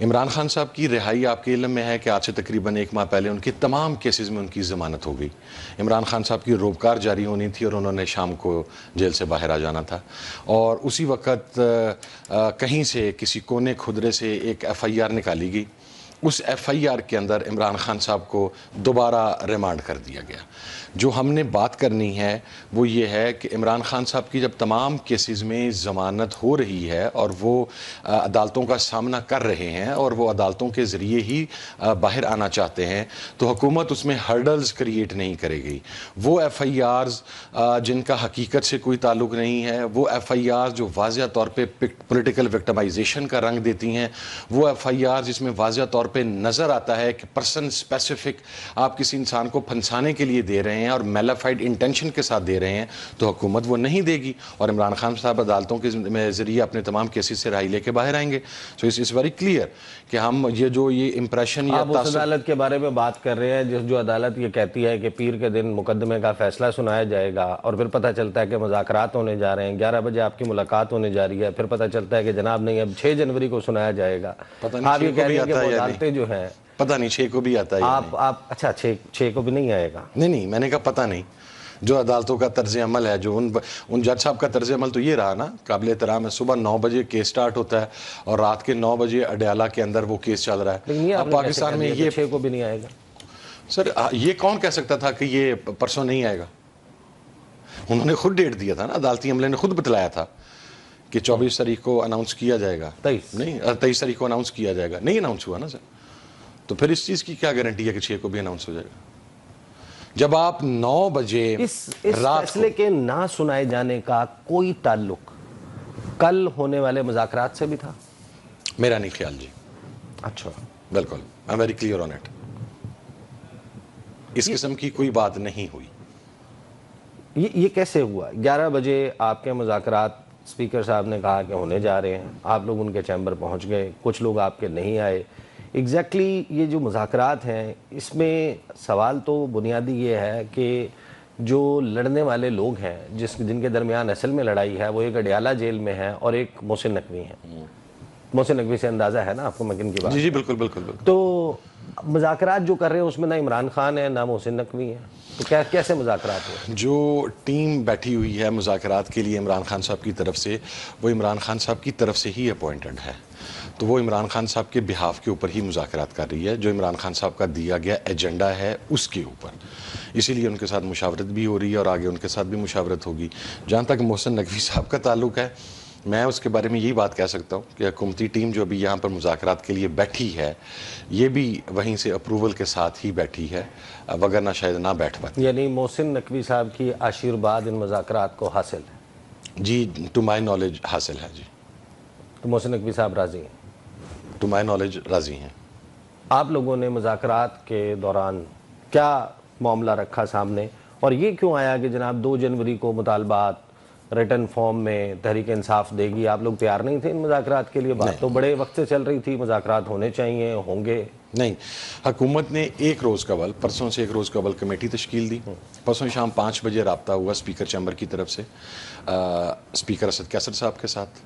عمران خان صاحب کی رہائی آپ کے علم میں ہے کہ آج سے تقریباً 1 ماہ پہلے ان کے تمام کیسز میں ان کی ضمانت ہو گئی. عمران خان صاحب کی روبکار جاری ہونی تھی اور انہوں نے شام کو جیل سے باہر آ جانا تھا, اور اسی وقت کہیں سے کسی کونے خدرے سے ایک FIR نکالی گئی. اس FIR کے اندر عمران خان صاحب کو دوبارہ ریمانڈ کر دیا گیا. جو ہم نے بات کرنی ہے وہ یہ ہے کہ عمران خان صاحب کی جب تمام کیسز میں ضمانت ہو رہی ہے اور وہ عدالتوں کا سامنا کر رہے ہیں اور وہ عدالتوں کے ذریعے ہی باہر آنا چاہتے ہیں, تو حکومت اس میں ہرڈلز کریٹ نہیں کرے گی. وہ FIRs جن کا حقیقت سے کوئی تعلق نہیں ہے, وہ FIRs جو واضح طور پہ پولیٹیکل وکٹمائزیشن کا رنگ دیتی ہیں, وہ FIRs جس میں واضح طور پہ نظر آتا ہے کہ پرسن اسپیسیفک آپ کسی انسان کو پھنسانے کے لیے دے رہے ہیں اور میلافائڈ انٹینشن کے ساتھ دے رہے ہیں, تو حکومت وہ نہیں دے گی اور عمران خان صاحب عدالتوں کے ذریعے اپنے تمام کیسز سے رہائی لے کے باہر آئیں گے. سو اٹس ویری کلیئر کہ ہم یہ امپریشن یا آپ اس عدالت کے بارے میں بات کر رہے ہیں جو عدالت یہ کہتی ہے کہ پیر کے دن مقدمے کا فیصلہ سنایا جائے گا, اور پھر پتہ چلتا ہے کہ مذاکرات ہونے جا رہے ہیں, 11 بجے آپ کی ملاقات ہونے جا رہی ہے, پھر پتہ چلتا ہے کہ جناب نہیں اب 6 جنوری کو سنایا جائے گا. آپ یہ کہہ رہے ہیں کہ وہ عدالتیں جو ہیں, پتہ نہیں 6 کو بھی آتا ہے آپ اچھا 6 کو بھی نہیں آئے گا. نہیں میں نے کہا پتہ نہیں. جو عدالتوں کا طرز عمل ہے, جو ان جج صاحب کا طرز عمل تو یہ رہا نا, قابل احترام ہے. صبح 9 بجے کیس سٹارٹ ہوتا ہے اور رات کے 9 بجے اڈیالہ کے اندر وہ کیس چل رہا ہے. اب پاکستان میں یہ 6 کو بھی نہیں آئے گا. سر یہ کون کہہ سکتا تھا کہ یہ پرسوں نہیں آئے گا؟ انہوں نے خود ڈیٹ دیا تھا نا, عدالتی عملے نے خود بتلایا تھا کہ 24 تاریخ کو اناؤنس کیا جائے گا. 23 تاریخ کو اناؤنس کیا جائے گا. نہیں اناؤنس ہوا نا سر, تو پھر اس چیز کی کیا گارنٹی ہے کہ 6 کو بھی اناؤنس ہو جائے گا؟ جب آپ 9 بجے اس فیصلے کے نہ سنائے جانے کا کوئی تعلق کل ہونے والے مذاکرات سے بھی تھا؟ میرا نہیں خیال جی. اچھا, بالکل I am very clear on it. اس قسم کی کوئی بات نہیں ہوئی. یہ کیسے ہوا؟ 11 بجے آپ کے مذاکرات اسپیکر صاحب نے کہا کہ ہونے جا رہے ہیں, آپ لوگ ان کے چیمبر پہنچ گئے, کچھ لوگ آپ کے نہیں آئے. ایگزیکٹلی یہ جو مذاکرات ہیں اس میں سوال تو بنیادی یہ ہے کہ جو لڑنے والے لوگ ہیں جن کے درمیان اصل میں لڑائی ہے, وہ ایک اڈیالہ جیل میں ہے اور ایک محسن نقوی ہیں. محسن نقوی سے اندازہ ہے نا آپ کو مکن کی بات؟ جی بالکل. تو مذاکرات جو کر رہے ہیں اس میں نہ عمران خان ہے نہ محسن نقوی ہے, تو کیسے مذاکرات ہوئے؟ جو ٹیم بیٹھی ہوئی ہے مذاکرات کے لیے عمران خان صاحب کی طرف سے, وہ عمران خان صاحب کی طرف سے ہی اپوائنٹڈ ہے, تو وہ عمران خان صاحب کے بہاف کے اوپر ہی مذاکرات کر رہی ہے. جو عمران خان صاحب کا دیا گیا ایجنڈا ہے اس کے اوپر, اسی لیے ان کے ساتھ مشاورت بھی ہو رہی ہے اور آگے ان کے ساتھ بھی مشاورت ہوگی. جہاں تک محسن نقوی صاحب کا تعلق ہے, میں اس کے بارے میں یہی بات کہہ سکتا ہوں کہ حکومتی ٹیم جو ابھی یہاں پر مذاکرات کے لیے بیٹھی ہے, یہ بھی وہیں سے اپروول کے ساتھ ہی بیٹھی ہے, وگرنہ شاید نہ بیٹھ پاتی. یعنی محسن نقوی صاحب کی آشیرواد ان مذاکرات کو حاصل ہے؟ جی ٹو مائی نالج حاصل ہے جی. تو محسن نقوی صاحب راضی ہیں؟ ٹو مائی نالج راضی ہیں. آپ لوگوں نے مذاکرات کے دوران کیا معاملہ رکھا سامنے, اور یہ کیوں آیا کہ جناب 2 جنوری کو مطالبات ریٹن فارم میں تحریک انصاف دے گی؟ آپ لوگ تیار نہیں تھے ان مذاکرات کے لیے؟ بات تو بڑے وقت سے چل رہی تھی, مذاکرات ہونے چاہیے, ہوں گے. نہیں, حکومت نے 1 روز قبل, پرسوں سے 1 روز قبل کمیٹی تشکیل دی. پرسوں شام 5 بجے رابطہ ہوا اسپیکر چیمبر کی طرف سے اسپیکر اسد کیسر صاحب کے ساتھ,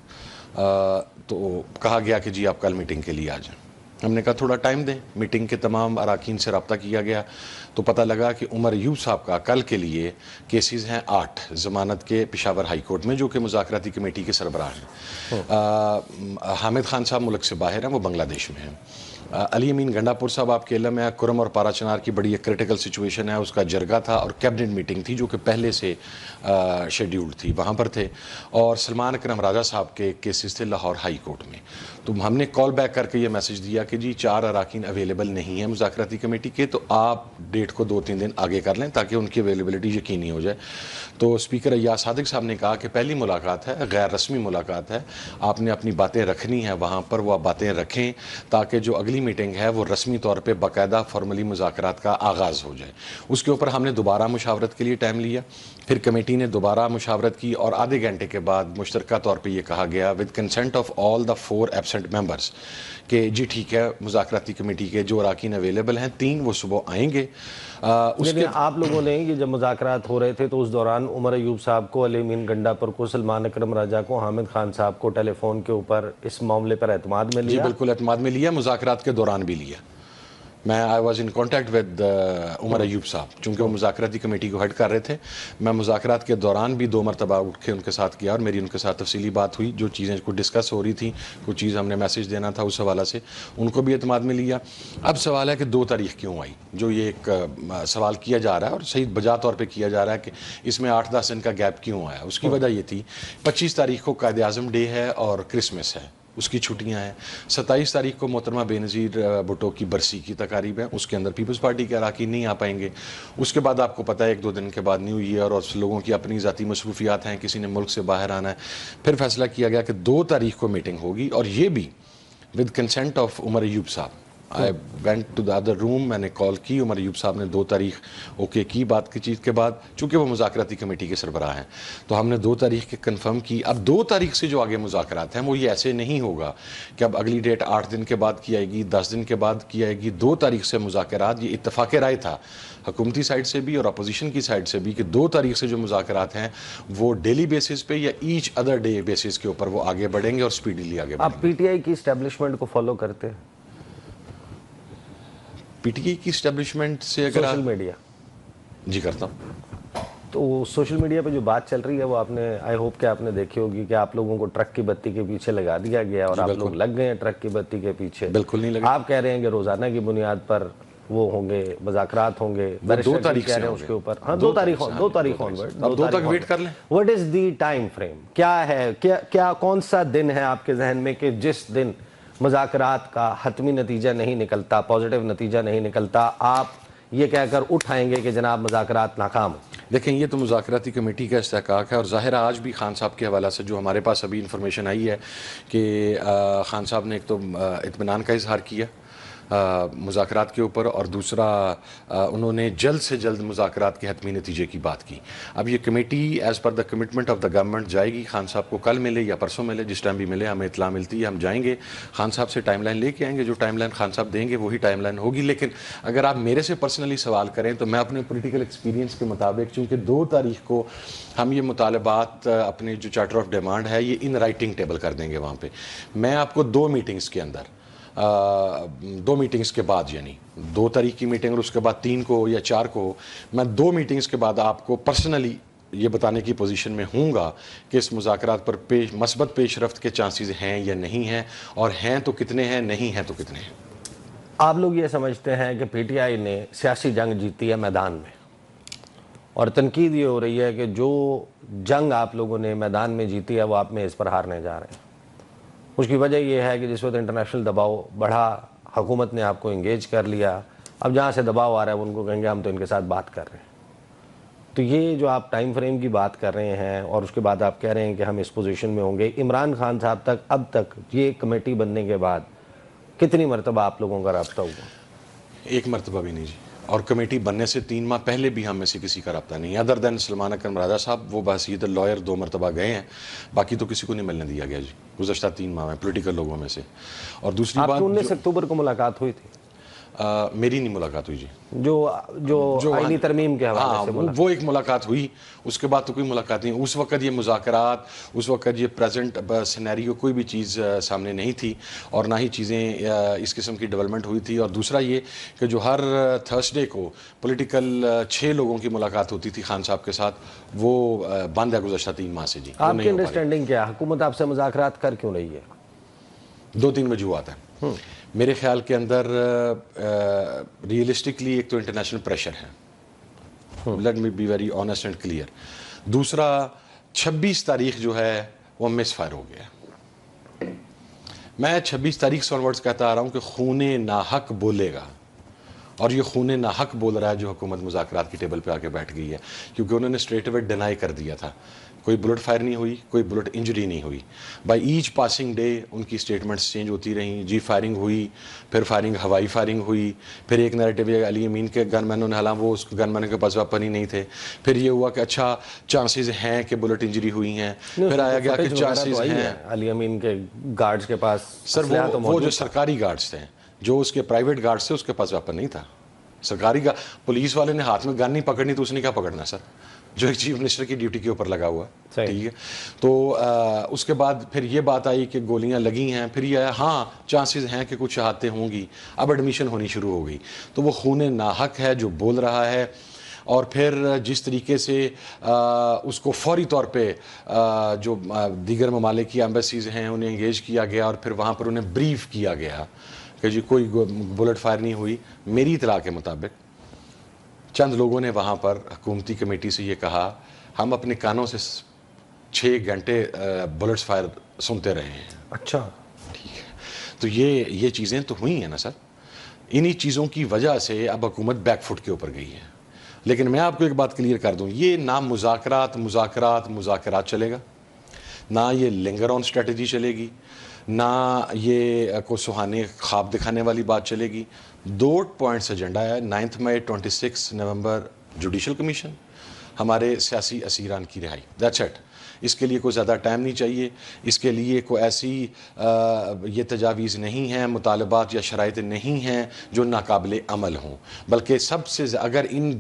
تو کہا گیا کہ جی آپ کل میٹنگ کے لیے آ جائیں. ہم نے کہا تھوڑا ٹائم دیں. میٹنگ کے تمام اراکین سے رابطہ کیا گیا تو پتہ لگا کہ عمر ایوب صاحب کا کل کے لیے کیسز ہیں 8 ضمانت کے پشاور ہائی کورٹ میں, جو کہ مذاکراتی کمیٹی کے سربراہ ہیں. حامد خان صاحب ملک سے باہر ہیں, وہ بنگلہ دیش میں ہیں. علی امین گنڈاپور صاحب آپ کے علم ہے, کرم اور پارا چنار کی بڑی ایک کریٹیکل سچویشن ہے, اس کا جرگہ تھا اور کیبنٹ میٹنگ تھی جو کہ پہلے سے شیڈیولڈ تھی, وہاں پر تھے. اور سلمان اکرم راجہ صاحب کے کیسز تھے لاہور ہائی کورٹ میں. تو ہم نے کال بیک کر کے یہ میسج دیا کہ جی 4 اراکین اویلیبل نہیں ہیں مذاکراتی کمیٹی کے, تو آپ ڈیٹ کو 2-3 دن آگے کر لیں تاکہ ان کی اویلیبلٹی یقینی ہو جائے. تو اسپیکر ایاز صادق صاحب نے کہا کہ پہلی ملاقات ہے, غیر رسمی ملاقات ہے, آپ نے اپنی باتیں رکھنی ہے وہاں پر, وہ آپ باتیں رکھیں تاکہ جو اگلی میٹنگ ہے وہ رسمی طور پہ باقاعدہ فارملی مذاکرات کا آغاز ہو جائے. اس کے اوپر ہم نے دوبارہ مشاورت کے لیے ٹائم لیا, پھر کمیٹی نے دوبارہ مشاورت کی اور آدھے گھنٹے کے بعد مشترکہ طور پہ یہ کہا گیا with consent of all the 4 absent members کہ جی ٹھیک ہے, مذاکراتی کمیٹی کے جو اراکین اویلیبل ہیں 3 وہ صبح آئیں گے. لیکن آپ لوگوں نے یہ جب مذاکرات ہو رہے تھے تو اس دوران عمر ایوب صاحب کو, علی امین گنڈاپور کو, سلمان اکرم راجہ کو, حامد خان صاحب کو ٹیلی فون کے اوپر اس معاملے پر اعتماد میں لیا؟ جی بالکل اعتماد میں لیا, مذاکرات کے دوران بھی لیا. میں I was in contact with Umar Ayub صاحب, چونکہ وہ مذاکراتی کمیٹی کو ہیڈ کر رہے تھے. میں مذاکرات کے دوران بھی 2 مرتبہ اٹھ کے ان کے ساتھ کیا اور میری ان کے ساتھ تفصیلی بات ہوئی. جو چیزیں کو ڈسکس ہو رہی تھیں, کچھ چیز ہم نے میسیج دینا تھا اس حوالے سے, ان کو بھی اعتماد میں لیا. اب سوال ہے کہ 2 تاریخ کیوں آئی, جو یہ ایک سوال کیا جا رہا ہے اور صحیح بجا طور پہ کیا جا رہا ہے کہ اس میں 8-10 دن کا گیپ کیوں آیا. اس کی وجہ یہ تھی 25 تاریخ کو قائد اعظم ڈے ہے اور کرسمس ہے, اس کی چھٹیاں ہیں. 27 تاریخ کو محترمہ بے نظیر بھٹو کی برسی کی تقاریب ہے, اس کے اندر پیپلز پارٹی کے اراکین نہیں آ پائیں گے. اس کے بعد آپ کو پتہ ہے 1-2 دن کے بعد نیو ایئر اور لوگوں کی اپنی ذاتی مصروفیات ہیں, کسی نے ملک سے باہر آنا ہے. پھر فیصلہ کیا گیا کہ 2 تاریخ کو میٹنگ ہوگی اور یہ بھی with consent of Umar Ayub صاحب. I went to the other room, میں نے کال کی, عمر ایوب صاحب نے 2 تاریخ اوکے کی. بات کی چیز کے بعد چونکہ وہ مذاکراتی کمیٹی کے سربراہ ہیں تو ہم نے 2 تاریخ کے کنفرم کی. اب 2 تاریخ سے جو آگے مذاکرات ہیں وہ یہ ایسے نہیں ہوگا کہ اب اگلی ڈیٹ 8 دن کے بعد کی آئے گی, 10 دن کے بعد کی آئے گی. 2 تاریخ سے مذاکرات, یہ اتفاق رائے تھا حکومتی سائڈ سے بھی اور اپوزیشن کی سائڈ سے بھی کہ 2 تاریخ سے جو مذاکرات ہیں وہ ڈیلی بیسس پہ یا ایچ ادر ڈے بیسس کے اوپر وہ آگے بڑھیں گے اور سپیڈیلی آگے بڑھیں گے. آپ پی ٹی آئی کی اسٹیبلشمنٹ کو فالو کرتے ہیں؟ پی ٹی آئی کی اسٹیبلشمنٹ سے اگر سوشل میڈیا جی کرتا ہوں. تو سوشل میڈیا پہ جو بات چل رہی ہے وہ آپ نے, آئی ہوپ کہ آپ نے دیکھی ہوگی کہ آپ لوگوں کو ٹرک کی بتی کے پیچھے لگا دیا گیا اور آپ لوگ لگ گئے ہیں ٹرک کی بتی کے پیچھے. بالکل نہیں لگا. آپ کہہ رہے ہیں کہ روزانہ کی بنیاد پر وہ ہوں گے, مذاکرات ہوں گے, 2 تاریخ سے اس کے اوپر. ہاں 2 تاریخ آنورڈ. اب 2 تک ویٹ کر لیں. What is the time frame, کیا ہے, کیا کون سا دن ہے آپ کے ذہن میں کہ جس دن مذاکرات کا حتمی نتیجہ نہیں نکلتا, پازیٹیو نتیجہ نہیں نکلتا, آپ یہ کہہ کر اٹھائیں گے کہ جناب مذاکرات ناکام ہو؟ دیکھیں یہ تو مذاکراتی کمیٹی کا استحقاق ہے اور ظاہر ہے آج بھی خان صاحب کے حوالے سے جو ہمارے پاس ابھی انفارمیشن آئی ہے کہ خان صاحب نے ایک تو اطمینان کا اظہار کیا مذاکرات کے اوپر اور دوسرا انہوں نے جلد سے جلد مذاکرات کے حتمی نتیجے کی بات کی. اب یہ committee as per the commitment of the government جائے گی, خان صاحب کو کل ملے یا پرسوں ملے, جس ٹائم بھی ملے ہمیں اطلاع ملتی ہے ہم جائیں گے, خان صاحب سے ٹائم لائن لے کے آئیں گے. جو ٹائم لائن خان صاحب دیں گے وہی ٹائم لائن ہوگی. لیکن اگر آپ میرے سے پرسنلی سوال کریں تو میں اپنے پولیٹیکل ایکسپیرینس کے مطابق, چونکہ 2 تاریخ کو ہم یہ مطالبات اپنے جو چارٹر آف ڈیمانڈ ہے یہ ان رائٹنگ ٹیبل کر دیں گے وہاں پہ, میں آپ کو 2 میٹنگز کے اندر 2 میٹنگز کے بعد, یعنی 2 تاریخ کی میٹنگ اور اس کے بعد 3 کو یا 4 کو, میں 2 میٹنگز کے بعد آپ کو پرسنلی یہ بتانے کی پوزیشن میں ہوں گا کہ اس مذاکرات پر مثبت پیش رفت کے چانسز ہیں یا نہیں ہیں, اور ہیں تو کتنے ہیں, نہیں ہیں تو کتنے ہیں. آپ لوگ یہ سمجھتے ہیں کہ پی ٹی آئی نے سیاسی جنگ جیتی ہے میدان میں, اور تنقید یہ ہو رہی ہے کہ جو جنگ آپ لوگوں نے میدان میں جیتی ہے وہ آپ میں اس پر ہارنے جا رہے ہیں. اس کی وجہ یہ ہے کہ جس وقت انٹرنیشنل دباؤ بڑھا, حکومت نے آپ کو انگیج کر لیا, اب جہاں سے دباؤ آ رہا ہے ان کو کہیں گے ہم تو ان کے ساتھ بات کر رہے ہیں. تو یہ جو آپ ٹائم فریم کی بات کر رہے ہیں اور اس کے بعد آپ کہہ رہے ہیں کہ ہم اس پوزیشن میں ہوں گے, عمران خان صاحب تک اب تک یہ کمیٹی بننے کے بعد کتنی مرتبہ آپ لوگوں کا رابطہ ہوا؟ 1 مرتبہ بھی نہیں جی, اور کمیٹی بننے سے 3 ماہ پہلے بھی ہم میں سے کسی کا رابطہ نہیں, ادر دین سلمان اکرم راجہ صاحب, وہ بحیثیت لائر 2 مرتبہ گئے ہیں, باقی تو کسی کو نہیں ملنے دیا گیا جی گزشتہ 3 ماہ میں پولیٹیکل لوگوں میں سے. اور دوسری بات, 19 اکتوبر کو ملاقات ہوئی تھی؟ میری نہیں ملاقات ہوئی جی, جو آئینی ترمیم کے حوالے سے وہ ایک ملاقات ہوئی, اس کے بعد تو کوئی ملاقات نہیں. اس وقت یہ مذاکرات, اس وقت یہ پریزنٹ سینیریو کوئی بھی چیز سامنے نہیں تھی اور نہ ہی چیزیں اس قسم کی ڈیولپمنٹ ہوئی تھی. اور دوسرا یہ کہ جو ہر تھرسڈے کو پولیٹیکل 6 لوگوں کی ملاقات ہوتی تھی خان صاحب کے ساتھ, وہ بند ہے گزشتہ 3 ماہ سے جی. آپ کی انڈرسٹینڈنگ کیا ہے, حکومت آپ سے مذاکرات کر کیوں رہی ہے؟ 2-3 وجوہات ہیں میرے خیال کے اندر. ریئلسٹکلی ایک تو انٹرنیشنل پریشر ہے, let me be very honest and clear. دوسرا 26 تاریخ جو ہے وہ مس فائر ہو گیا. میں 26 تاریخ سے آنورڈز کہتا آ رہا ہوں کہ خون ناحق بولے گا, اور یہ خون ناحق بول رہا ہے جو حکومت مذاکرات کی ٹیبل پہ آ کے بیٹھ گئی ہے، کیونکہ انہوں نے اسٹریٹ اوے ڈینائی کر دیا تھا، کوئی بلٹ فائر نہیں ہوئی، کوئی بلٹ انجری نہیں ہوئی. بائی ایچ پاسنگ ڈے ان کی اسٹیٹمنٹس چینج ہوتی رہیں، جی فائرنگ ہوئی، پھر فائرنگ ہوائی فائرنگ ہوئی، پھر ایک نیریٹو ہے علی امین کے گن مینوں نے، حالانکہ وہ اس گن مینوں کے پاس ویپن ہی نہیں تھے، پھر یہ ہوا کہ اچھا چانسز ہیں کہ بلٹ انجری ہوئی ہیں، پھر آیا گیا کہ چانسز ہیں. علی امین کے گارڈز کے پاس سر وہ جو سرکاری گارڈز تھے، جو اس کے پرائیویٹ گارڈز تھے، اس کے پاس ویپن نہیں تھا. سرکاری پولیس والے نے ہاتھ میں گن نہیں پکڑنی تو اس نے کیا پکڑنا سر، جو ایک چیف منسٹر کی ڈیوٹی کے اوپر لگا ہوا. ٹھیک ہے، تو اس کے بعد پھر یہ بات آئی کہ گولیاں لگی ہیں، پھر یہ آیا ہاں چانسز ہیں کہ کچھ شہادتیں ہوں گی، اب ایڈمیشن ہونی شروع ہو گئی. تو وہ خون ناحق ہے جو بول رہا ہے، اور پھر جس طریقے سے اس کو فوری طور پہ جو دیگر ممالک کی ایمبیسیز ہیں انہیں انگیج کیا گیا، اور پھر وہاں پر انہیں بریف کیا گیا کہ جی کوئی بلٹ فائر نہیں ہوئی. میری اطلاع کے مطابق چند لوگوں نے وہاں پر حکومتی کمیٹی سے یہ کہا ہم اپنے کانوں سے 6 گھنٹے بلٹس فائر سنتے رہے ہیں. اچھا ٹھیک ہے، تو یہ چیزیں تو ہوئی ہیں نا سر. انہی چیزوں کی وجہ سے اب حکومت بیک فٹ کے اوپر گئی ہے. لیکن میں آپ کو ایک بات کلیئر کر دوں، یہ نہ مذاکرات چلے گا، نہ یہ لنگر آن اسٹریٹجی چلے گی، نہ یہ کوئی سہانے خواب دکھانے والی بات چلے گی. 2 پوائنٹس ایجنڈا ہے، 9 مئی 26 نومبر جوڈیشل کمیشن، ہمارے سیاسی اسیران کی رہائی. That's it. اس کے لیے کوئی زیادہ ٹائم نہیں چاہیے، اس کے لیے کوئی ایسی یہ تجاویز نہیں ہیں، مطالبات یا شرائط نہیں ہیں جو ناقابل عمل ہوں، بلکہ سب سے اگر ان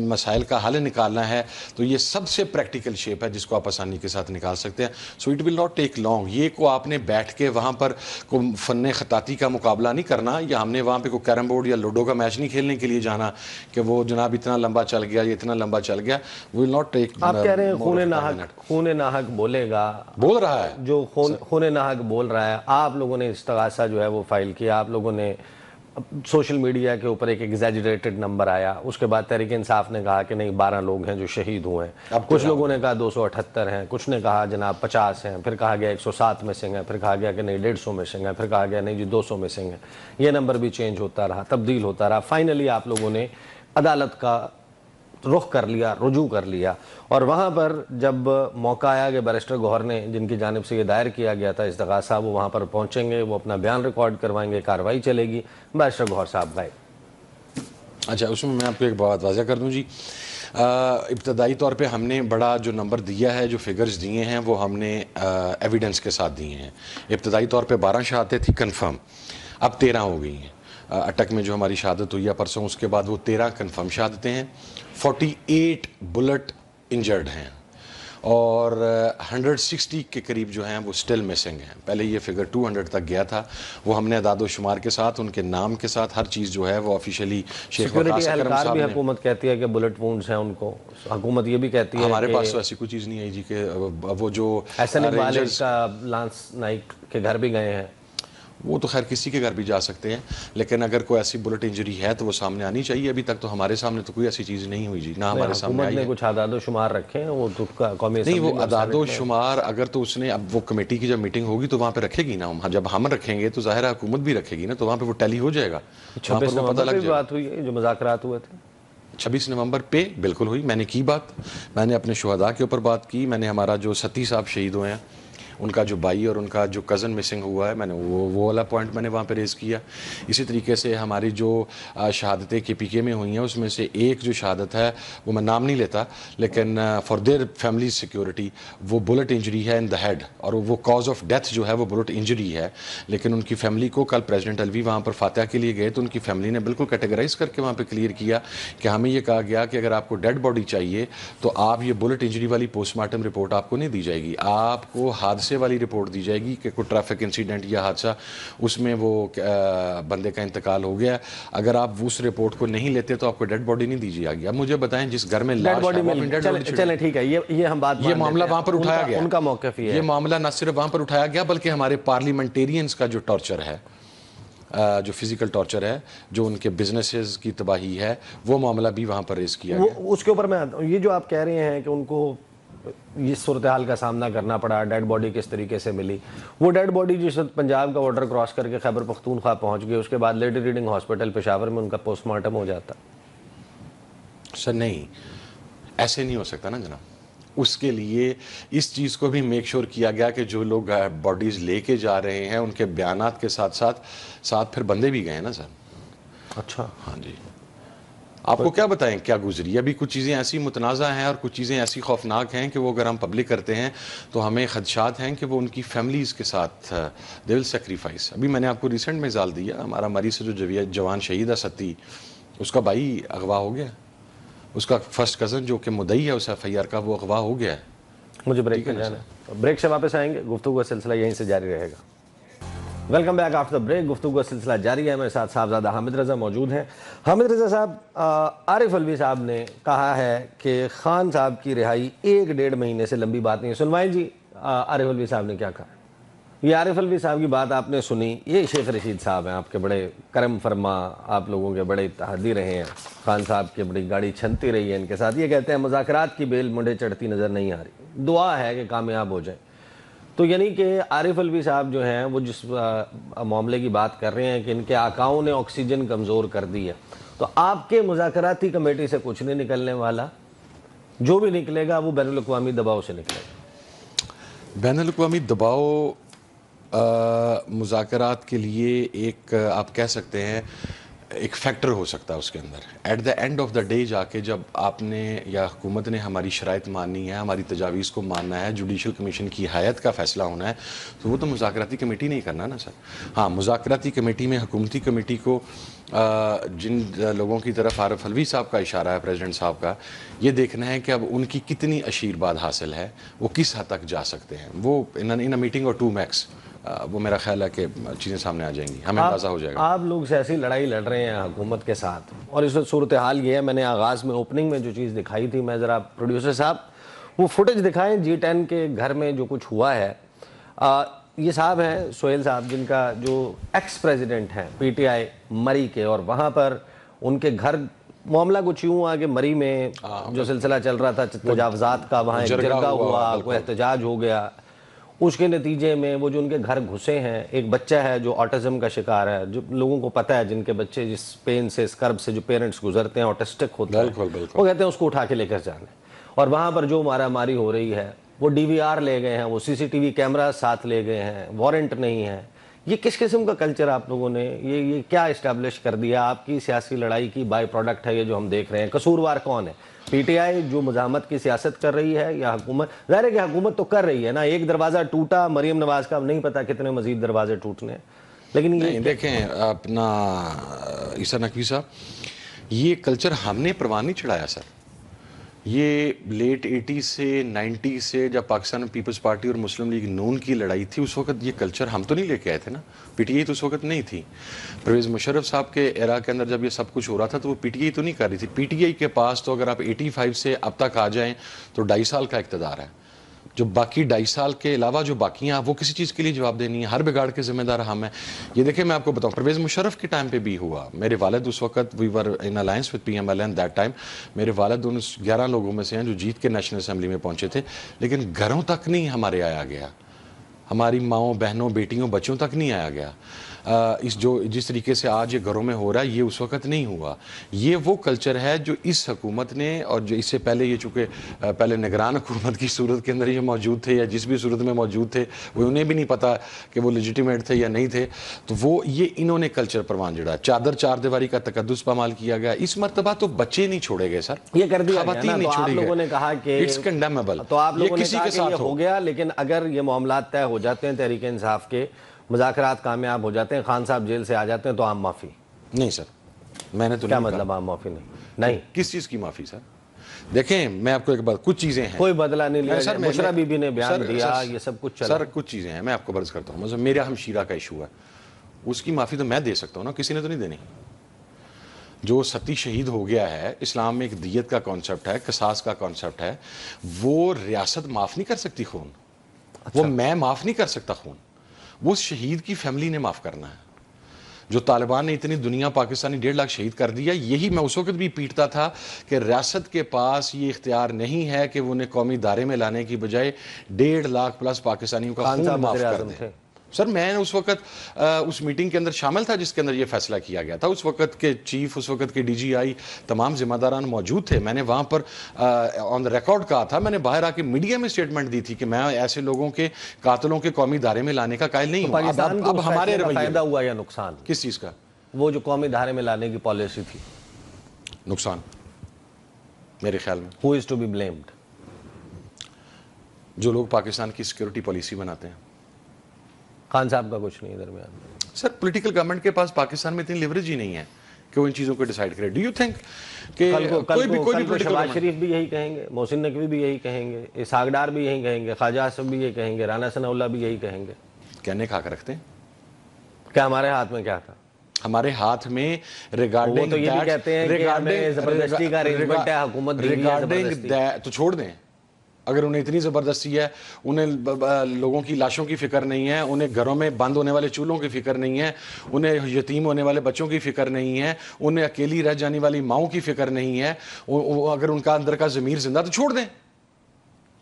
مسائل کا حل نکالنا ہے تو یہ سب سے پریکٹیکل شیپ ہے جس کو آپ آسانی کے ساتھ نکال سکتے ہیں. So it will not take long. یہ کو آپ نے بیٹھ کے وہاں پر کوئی فن خطاطی کا مقابلہ نہیں کرنا، یا ہم نے وہاں پہ کوئی کیرم بورڈ یا لوڈو کا میچ نہیں کھیلنے کے لیے جانا کہ وہ جناب اتنا لمبا چل گیا یا اتنا لمبا چل گیا. Will not take. آپ کہہ رہے ہیں خون ناحق بولے گا، بول رہا ہے جو خون ناحق بول رہا ہے. آپ لوگوں نے استغاثہ جو ہے وہ فائل کیا، آپ لوگوں نے سوشل میڈیا کے اوپر ایک ایگزیجریٹڈ نمبر آیا، اس کے بعد تحریک انصاف نے کہا کہ نہیں 12 لوگ ہیں جو شہید ہوئے ہیں، کچھ لوگوں نے کہا 278 ہیں، کچھ نے کہا جناب 50 ہیں، پھر کہا گیا 107 مسنگ ہیں، پھر کہا گیا کہ نہیں 150 مسنگ ہیں، پھر کہا گیا نہیں جی 200 مسنگ ہیں. یہ نمبر بھی چینج ہوتا رہا، تبدیل ہوتا رہا. فائنلی آپ لوگوں نے عدالت کا رخ کر لیا، رجوع کر لیا، اور وہاں پر جب موقع آیا کہ بیرسٹر گوہر نے جن کی جانب سے یہ دائر کیا گیا تھا استغاثہ، وہ وہاں پر پہنچیں گے، وہ اپنا بیان ریکارڈ کروائیں گے، کارروائی چلے گی. بیرسٹر گوہر صاحب غائب. اچھا، اس میں آپ کو ایک بات واضح کر دوں جی. ابتدائی طور پہ ہم نے بڑا جو نمبر دیا ہے، جو فگرز دیے ہیں، وہ ہم نے ایویڈنس کے ساتھ دیے ہیں. ابتدائی طور پہ 12 شہادتیں تھیں کنفرم، اب 13 ہو گئی ہیں. اٹک میں جو ہماری شہادت ہوئی ہے پرسوں، اس کے بعد وہ 13 کنفرم شہادتیں ہیں. 48 بلٹ انجرڈ ہیں، اور 160 کے قریب جو ہیں وہ سٹل مسنگ ہیں. پہلے یہ فگر 200 تک گیا تھا، وہ ہم نے اعداد و شمار کے ساتھ، ان کے نام کے ساتھ، ہر چیز جو ہے وہ آفیشیلی شیخ وقاص اکرم صاحب نے. حکومت کہتی ہے کہ بلٹ وونڈز ہیں ان کو، حکومت یہ بھی کہتی ہے ہمارے پاس تو ایسی کوئی چیز نہیں ہے جی کہ وہ جو احسن اقبال کا لانس نائک کے گھر بھی گئے ہیں. وہ تو خیر کسی کے گھر بھی جا سکتے ہیں، لیکن اگر کوئی ایسی بلٹ انجری ہے تو وہ سامنے آنی چاہیے. ابھی تک تو ہمارے سامنے تو کوئی ایسی چیز نہیں ہوئی جی، نہ ہمارے سامنے آئی ہے. حکومت نے کچھ اعداد و شمار رکھے ہیں، وہ تو قومی نہیں، وہ اعداد و شمار اگر تو اس نے، اب وہ کمیٹی کی جب میٹنگ ہوگی تو وہاں پہ رکھے گی نا. جب ہم رکھیں گے تو ظاہر ہے حکومت بھی رکھے گی نا، تو وہاں پہ وہ ٹیلی ہو جائے گا. 26 نومبر پہ بات ہوئی ہے جو مذاکرات ہوئے تھے، 26 نومبر پہ بالکل ہوئی. میں نے کی بات، میں نے اپنے شہداء کے اوپر بات کی. میں نے ہمارا جو ستی صاحب شہید ہوئے ہیں ان کا جو بھائی اور ان کا جو کزن مسنگ ہوا ہے، میں نے وہ والا پوائنٹ میں نے وہاں پہ ریز کیا. اسی طریقے سے ہماری جو شہادتیں کے پی کے میں ہوئی ہیں، اس میں سے ایک جو شہادت ہے وہ میں نام نہیں لیتا، لیکن فار دیر فیملی سیکیورٹی وہ بلٹ انجری ہے ان دا ہیڈ، اور وہ کاز آف ڈیتھ جو ہے وہ بلٹ انجری ہے. لیکن ان کی فیملی کو کل پریزیڈنٹ الوی وہاں پر فاتحہ کے لیے گئے تو ان کی فیملی نے بالکل کیٹیگرائز کر کے وہاں پہ کلیئر کیا کہ ہمیں یہ کہا گیا کہ اگر آپ کو ڈیڈ باڈی چاہیے تو آپ یہ بلٹ انجری والی پوسٹ مارٹم رپورٹ آپ کو نہیں دی جائے گی، آپ کو حادثے والی رپورٹ دی جائے گی کہ کوئی ٹریفک انسیڈنٹ یا حادثہ اس میں وہ بندے کا انتقال ہو گیا. اگر آپ اس رپورٹ کو نہیں لیتے تو آپ کو ڈیڈ باڈی نہیں دی جائے گی. اب مجھے بتائیں جس گھر میں لاش ہے، چلیں ٹھیک ہے، یہ ہم بات، یہ معاملہ وہاں پر اٹھایا گیا، ان کا موقف یہ معاملہ نہ صرف وہاں پر اٹھایا گیا بلکہ ہمارے پارلیمنٹیرینز کا جو ٹارچر ہے، جو فزیکل ٹارچر ہے، جو ان کے بزنسز کی تباہی ہے، وہ معاملہ بھی وہاں پر ریز کیا گیا. اس کے اوپر میں یہ جو آپ کہہ رہے ہیں کہ ان کو یہ صورتحال کا سامنا کرنا پڑا, ڈیڈ باڈی کس طریقے سے ملی, وہ ڈیڈ باڈی جس وقت پنجاب کا بارڈر کراس کر کے خیبر پختونخوا پہنچ گئی, اس کے بعد لیڈی ریڈنگ ہاسپٹل پشاور میں ان کا پوسٹ مارٹم ہو جاتا. سر نہیں, ایسے نہیں ہو سکتا نا جناب. اس کے لیے اس چیز کو بھی میک شور کیا گیا کہ جو لوگ باڈیز لے کے جا رہے ہیں ان کے بیانات کے ساتھ ساتھ پھر بندے بھی گئے ہیں نا سر. اچھا, ہاں جی. آپ کو کیا بتائیں کیا گزری. ابھی کچھ چیزیں ایسی متنازع ہیں اور کچھ چیزیں ایسی خوفناک ہیں کہ وہ اگر ہم پبلک کرتے ہیں تو ہمیں خدشات ہیں کہ وہ ان کی فیملیز کے ساتھ دے ول سیکریفائس. ابھی میں نے آپ کو ریسنٹ میں ازال دیا, ہمارا مری سے جو جوان شہید ہے ستی, اس کا بھائی اغوا ہو گیا, اس کا فرسٹ کزن جو کہ مدعی ہے اس ایف آئی آر کا, وہ اغوا ہو گیا ہے. مجھے بریک پہ جانا ہے, بریک سے واپس آئیں گے, گفتگو کا سلسلہ یہیں سے جاری رہے گا. Welcome back after the break. گفتگو کا سلسلہ جاری ہے. میرے ساتھ صاحبزادہ حامد رضا موجود ہیں. حامد رضا صاحب, عارف علوی صاحب نے کہا ہے کہ خان صاحب کی رہائی 1-1.5 مہینے سے لمبی بات نہیں ہے. سنوائیں جی عارف علوی صاحب نے کیا کہا. یہ عارف علوی صاحب کی بات آپ نے سنی. یہ شیخ رشید صاحب ہیں, آپ کے بڑے کرم فرما, آپ لوگوں کے بڑے اتحادی رہے ہیں. خان صاحب کی بڑی گاڑی چھنتی رہی ہے ان کے ساتھ. یہ کہتے ہیں مذاکرات کی بیل مجھے چڑھتی نظر نہیں آ رہی, دعا ہے کہ کامیاب ہو جائیں. تو یعنی کہ عارف علوی صاحب جو ہیں وہ جس معاملے کی بات کر رہے ہیں کہ ان کے آقاؤں نے آکسیجن کمزور کر دی ہے, تو آپ کے مذاکراتی کمیٹی سے کچھ نہیں نکلنے والا. جو بھی نکلے گا وہ بین الاقوامی دباؤ سے نکلے گا. بین الاقوامی دباؤ مذاکرات کے لیے ایک آپ کہہ سکتے ہیں ایک فیکٹر ہو سکتا ہے اس کے اندر. At the end of the day جا کے جب آپ نے یا حکومت نے ہماری شرائط ماننی ہے, ہماری تجاویز کو ماننا ہے, جوڈیشل کمیشن کی حیات کا فیصلہ ہونا ہے, تو وہ تو مذاکراتی کمیٹی نہیں کرنا نا سر. ہاں, مذاکراتی کمیٹی میں حکومتی کمیٹی کو جن لوگوں کی طرف عارف علوی صاحب کا اشارہ ہے, پریزیڈنٹ صاحب کا, یہ دیکھنا ہے کہ اب ان کی کتنی اشیرباد حاصل ہے, وہ کس حد تک جا سکتے ہیں. وہ ان اے میٹنگ اور 2 میکس وہ میرا خیال ہے کہ چیزیں سامنے آ جائیں گی, ہمیں اندازہ ہو جائے گا. آپ لوگ سیاسی لڑائی لڑ رہے ہیں حکومت کے ساتھ, اور اس وقت صورتحال یہ ہے, میں نے آغاز میں اوپننگ میں جو چیز دکھائی تھی, میں ذرا پروڈیوسر صاحب وہ فوٹیج دکھائیں G10 کے گھر میں جو کچھ ہوا ہے. یہ صاحب ہیں سہیل صاحب, جن کا جو ایکس پریزیڈنٹ ہیں PTI مری کے, اور وہاں پر ان کے گھر معاملہ کچھ یوں ہوا کہ مری میں جو سلسلہ چل رہا تھا تجاوزات کا, وہاں ایک جرگہ ہوا, کوئی احتجاج ہو گیا. اس کے نتیجے میں وہ جو ان کے گھر گھسے ہیں, ایک بچہ ہے جو آٹزم کا شکار ہے, جو لوگوں کو پتہ ہے جن کے بچے جس پین سے, اس کرب سے جو پیرنٹس گزرتے ہیں, آٹسٹک ہوتے ہیں, وہ کہتے ہیں اس کو اٹھا کے لے کر جانا. اور وہاں پر جو مارا ماری ہو رہی ہے, وہ DVR لے گئے ہیں, وہ CCTV کیمرہ ساتھ لے گئے ہیں, وارنٹ نہیں ہے. یہ کس قسم کا کلچر آپ لوگوں نے یہ کیا اسٹیبلش کر دیا؟ آپ کی سیاسی لڑائی کی بائی پروڈکٹ ہے یہ جو ہم دیکھ رہے ہیں. قصوروار کون ہے؟ PTI جو مزاحمت کی سیاست کر رہی ہے یا حکومت؟ ظاہر ہے کہ حکومت تو کر رہی ہے نا. ایک دروازہ ٹوٹا مریم نواز کا, اب نہیں پتا کتنے مزید دروازے ٹوٹنے. لیکن یہ دیکھیں اپنا عیسیٰ نقوی صاحب, یہ کلچر ہم نے پروان نہیں چڑھایا سر. یہ لیٹ 80 سے 90 سے جب پاکستان پیپلز پارٹی اور مسلم لیگ نون کی لڑائی تھی, اس وقت یہ کلچر ہم تو نہیں لے کے آئے تھے نا. PTI تو اس وقت نہیں تھی. پرویز مشرف صاحب کے ایرا کے اندر جب یہ سب کچھ ہو رہا تھا تو وہ PTI تو نہیں کر رہی تھی. PTI کے پاس تو اگر آپ 85 سے اب تک آ جائیں تو 2.5 سال کا اقتدار ہے. جو باقی 2.5 سال کے علاوہ جو باقی ہیں, وہ کسی چیز کے لیے جواب دینی ہے. ہر بگاڑ کے ذمہ دار ہم ہیں. یہ دیکھیں میں آپ کو بتاؤں, پرویز مشرف کے ٹائم پہ بھی ہوا. میرے والد اس وقت we were in alliance with PMLN at that time. میرے والد ان 11 لوگوں میں سے ہیں جو جیت کے نیشنل اسمبلی میں پہنچے تھے, لیکن گھروں تک نہیں ہمارے آیا گیا. ہماری ماؤں, بہنوں, بیٹیوں, بچوں تک نہیں آیا گیا. جس طریقے سے آج یہ گھروں میں ہو رہا ہے, یہ اس وقت نہیں ہوا. یہ وہ کلچر ہے جو اس حکومت نے, اور جو اس سے پہلے یہ چونکہ پہلے نگران حکومت کی صورت کے اندر یہ موجود تھے یا جس بھی صورت میں موجود تھے, وہ انہیں بھی نہیں پتا کہ وہ لیجیٹیمیٹ تھے یا نہیں تھے, تو وہ یہ انہوں نے کلچر پروان جڑا. چادر چار دیواری کا تقدس پامال کیا گیا. اس مرتبہ تو بچے نہیں چھوڑے گئے سر, یہ کر دیا خواتین گیا نا. نہیں تو آپ چھوڑی لوگوں گئے. نے کہا کہ اٹس کنڈیمیبل. تو آپ لوگوں نے کسی کہا کے کہ ساتھ یہ ہو گیا, لیکن اگر یہ معاملات طے ہو جاتے ہیں, تحریک انصاف کے مذاکرات کامیاب ہو جاتے ہیں, خان صاحب جیل سے آ جاتے ہیں, تو عام معافی نہیں سر. میں نے تو کیا نہیں کہا. مطلب عام معافی نہیں؟ کس چیز کی معافی سر؟ دیکھیں میں آپ کو ایک بات, کچھ چیزیں ہیں, کوئی بدلہ نہیں لیا. سر بشرا بی بی نے بیان دیا, یہ سب کچھ چلا. سر کچھ چیزیں ہیں, میں آپ کو عرض کرتا ہوں. مثلا میرا ہمشیرہ کا ایشو ہے, اس کی معافی تو میں دے سکتا ہوں نا, کسی نے تو نہیں دینی. جو ستی شہید ہو گیا ہے, اسلام میں ایک دیت کا کانسیپٹ ہے, قصاص کا کانسیپٹ ہے. وہ ریاست معاف نہیں کر سکتی خون, وہ میں معاف نہیں کر سکتا خون, وہ شہید کی فیملی نے معاف کرنا ہے. جو طالبان نے اتنی دنیا پاکستانی 1.5 لاکھ شہید کر دیا, یہی میں اس وقت بھی پیٹتا تھا کہ ریاست کے پاس یہ اختیار نہیں ہے کہ وہ انہیں قومی دائرے میں لانے کی بجائے 1.5 لاکھ پلس پاکستانیوں کا خون معاف کر دیں. سر میں اس وقت اس میٹنگ کے اندر شامل تھا جس کے اندر یہ فیصلہ کیا گیا تھا. اس وقت کے چیف, اس وقت کے DGI, تمام ذمہ داران موجود تھے. میں نے وہاں پر آن دا ریکارڈ کہا تھا, میں نے باہر آ کے میڈیا میں اسٹیٹمنٹ دی تھی کہ میں ایسے لوگوں کے قاتلوں کے قومی دائرے میں لانے کا قائل نہیں ہوں. پاکستان کو اب ہمارے فائدہ ہوا یا نقصان؟ کس چیز کا؟ وہ جو قومی دھارے میں لانے کی پالیسی تھی. نقصان میرے خیال میں. Who is to be blamed؟ جو لوگ پاکستان کی سیکیورٹی پالیسی بناتے ہیں. خان صاحب کا کچھ نہیں درمیان میں. سر پولیٹیکل گورنمنٹ کے پاس پاکستان میں اتنی لیوریج ہی نہیں ہے کہ وہ ان چیزوں کو ڈیسائیڈ کرے. ڈو یو تھنک کہ کوئی بھی شہباز شریف بھی یہی کہیں گے, محسن نقوی بھی یہی کہیں گے, اسحاق ڈار بھی یہی کہیں گے, خواجہ آصف بھی یہی کہیں گے, رانا ثناء اللہ بھی یہی کہیں گے. کہنے کا حق رکھتے ہیں. کیا ہمارے ہاتھ میں کیا تھا؟ ہمارے ہاتھ میں ریگارڈنگ تو یہ بھی کہتے ہیں کہ ہمیں زبردستی کا ارینجمنٹ ہے, حکومت دی ہے زبردستی. تو چھوڑ دیں. اگر انہیں اتنی زبردستی ہے, انہیں لوگوں کی لاشوں کی فکر نہیں ہے, انہیں گھروں میں بند ہونے والے چولہوں کی فکر نہیں ہے, انہیں یتیم ہونے والے بچوں کی فکر نہیں ہے, انہیں اکیلی رہ جانے والی ماؤں کی فکر نہیں ہے, اگر ان کا اندر کا ضمیر زندہ تو چھوڑ دیں.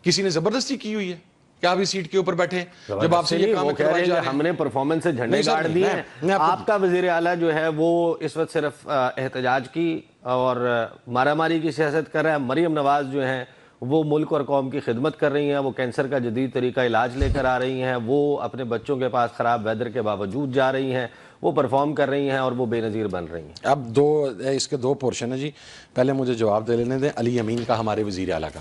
کسی نے زبردستی کی ہوئی ہے کیا آپ اس سیٹ کے اوپر بیٹھے جب آپ سے یہ کام کروایا جا رہا ہے؟ ہم نے پرفارمنس سے جھنڈے گاڑ دیے ہیں. آپ کا وزیر اعلیٰ جو ہے وہ اس وقت صرف احتجاج کی اور مارا ماری کی سیاست کر رہا ہے. مریم نواز جو ہیں وہ ملک اور قوم کی خدمت کر رہی ہیں, وہ کینسر کا جدید طریقہ علاج لے کر آ رہی ہیں, وہ اپنے بچوں کے پاس خراب ویدر کے باوجود جا رہی ہیں, وہ پرفارم کر رہی ہیں اور وہ بے نظیر بن رہی ہیں. اب اس کے 2 پورشن ہیں جی. پہلے مجھے جواب دے لینے دیں علی امین کا, ہمارے وزیر اعلیٰ کا.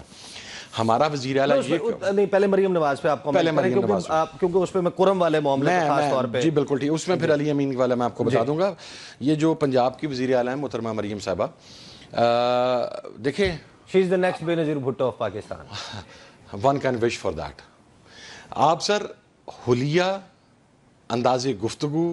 ہمارا وزیر اعلیٰ نہیں, پہلے مریم نواز پہ آپ کیونکہ اس پہ میں کرم والے معاملے پہ خاص طور پہ. جی بالکل ٹھیک, اس میں پھر علی امین والا میں آپ کو بتا دوں گا. یہ جو پنجاب کی وزیر اعلیٰ ہیں محترمہ مریم صاحبہ, دیکھیں she is the next بے نظیر Bhutto of Pakistan. one can wish for that. آپ سر حلیہ انداز گفتگو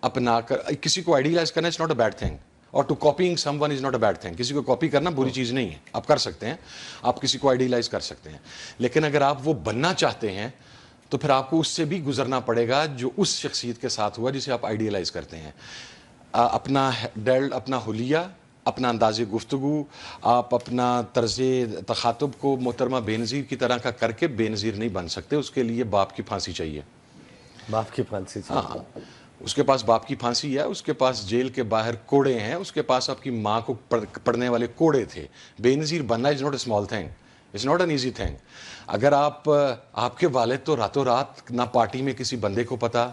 اپنا کر کسی کو آئیڈیلائز کرنا it's not a bad thing. اور to copying someone is not a bad thing. کسی کو کاپی کرنا بری چیز نہیں ہے, آپ کر سکتے ہیں, آپ کسی کو آئیڈیلائز کر سکتے ہیں, لیکن اگر آپ وہ بننا چاہتے ہیں تو پھر آپ کو اس سے بھی گزرنا پڑے گا جو اس شخصیت کے ساتھ ہوا جسے آپ آئیڈیلائز کرتے ہیں. اپنا اپنا حلیہ, اپنا انداز گفتگو, آپ اپنا طرز تخاطب کو محترمہ بے نظیر کی طرح کا کر کے بے نظیر نہیں بن سکتے. اس کے لیے باپ کی پھانسی چاہیے. باپ کی پھانسی چاہیے. ہاں, اس کے پاس باپ کی پھانسی ہے, اس کے پاس جیل کے باہر کوڑے ہیں, اس کے پاس آپ کی ماں کو پڑھنے والے کوڑے تھے. بے نظیر بننا is not a small thing, it's not an easy thing. اگر آپ کے والد تو راتوں رات نہ پارٹی میں کسی بندے کو پتا,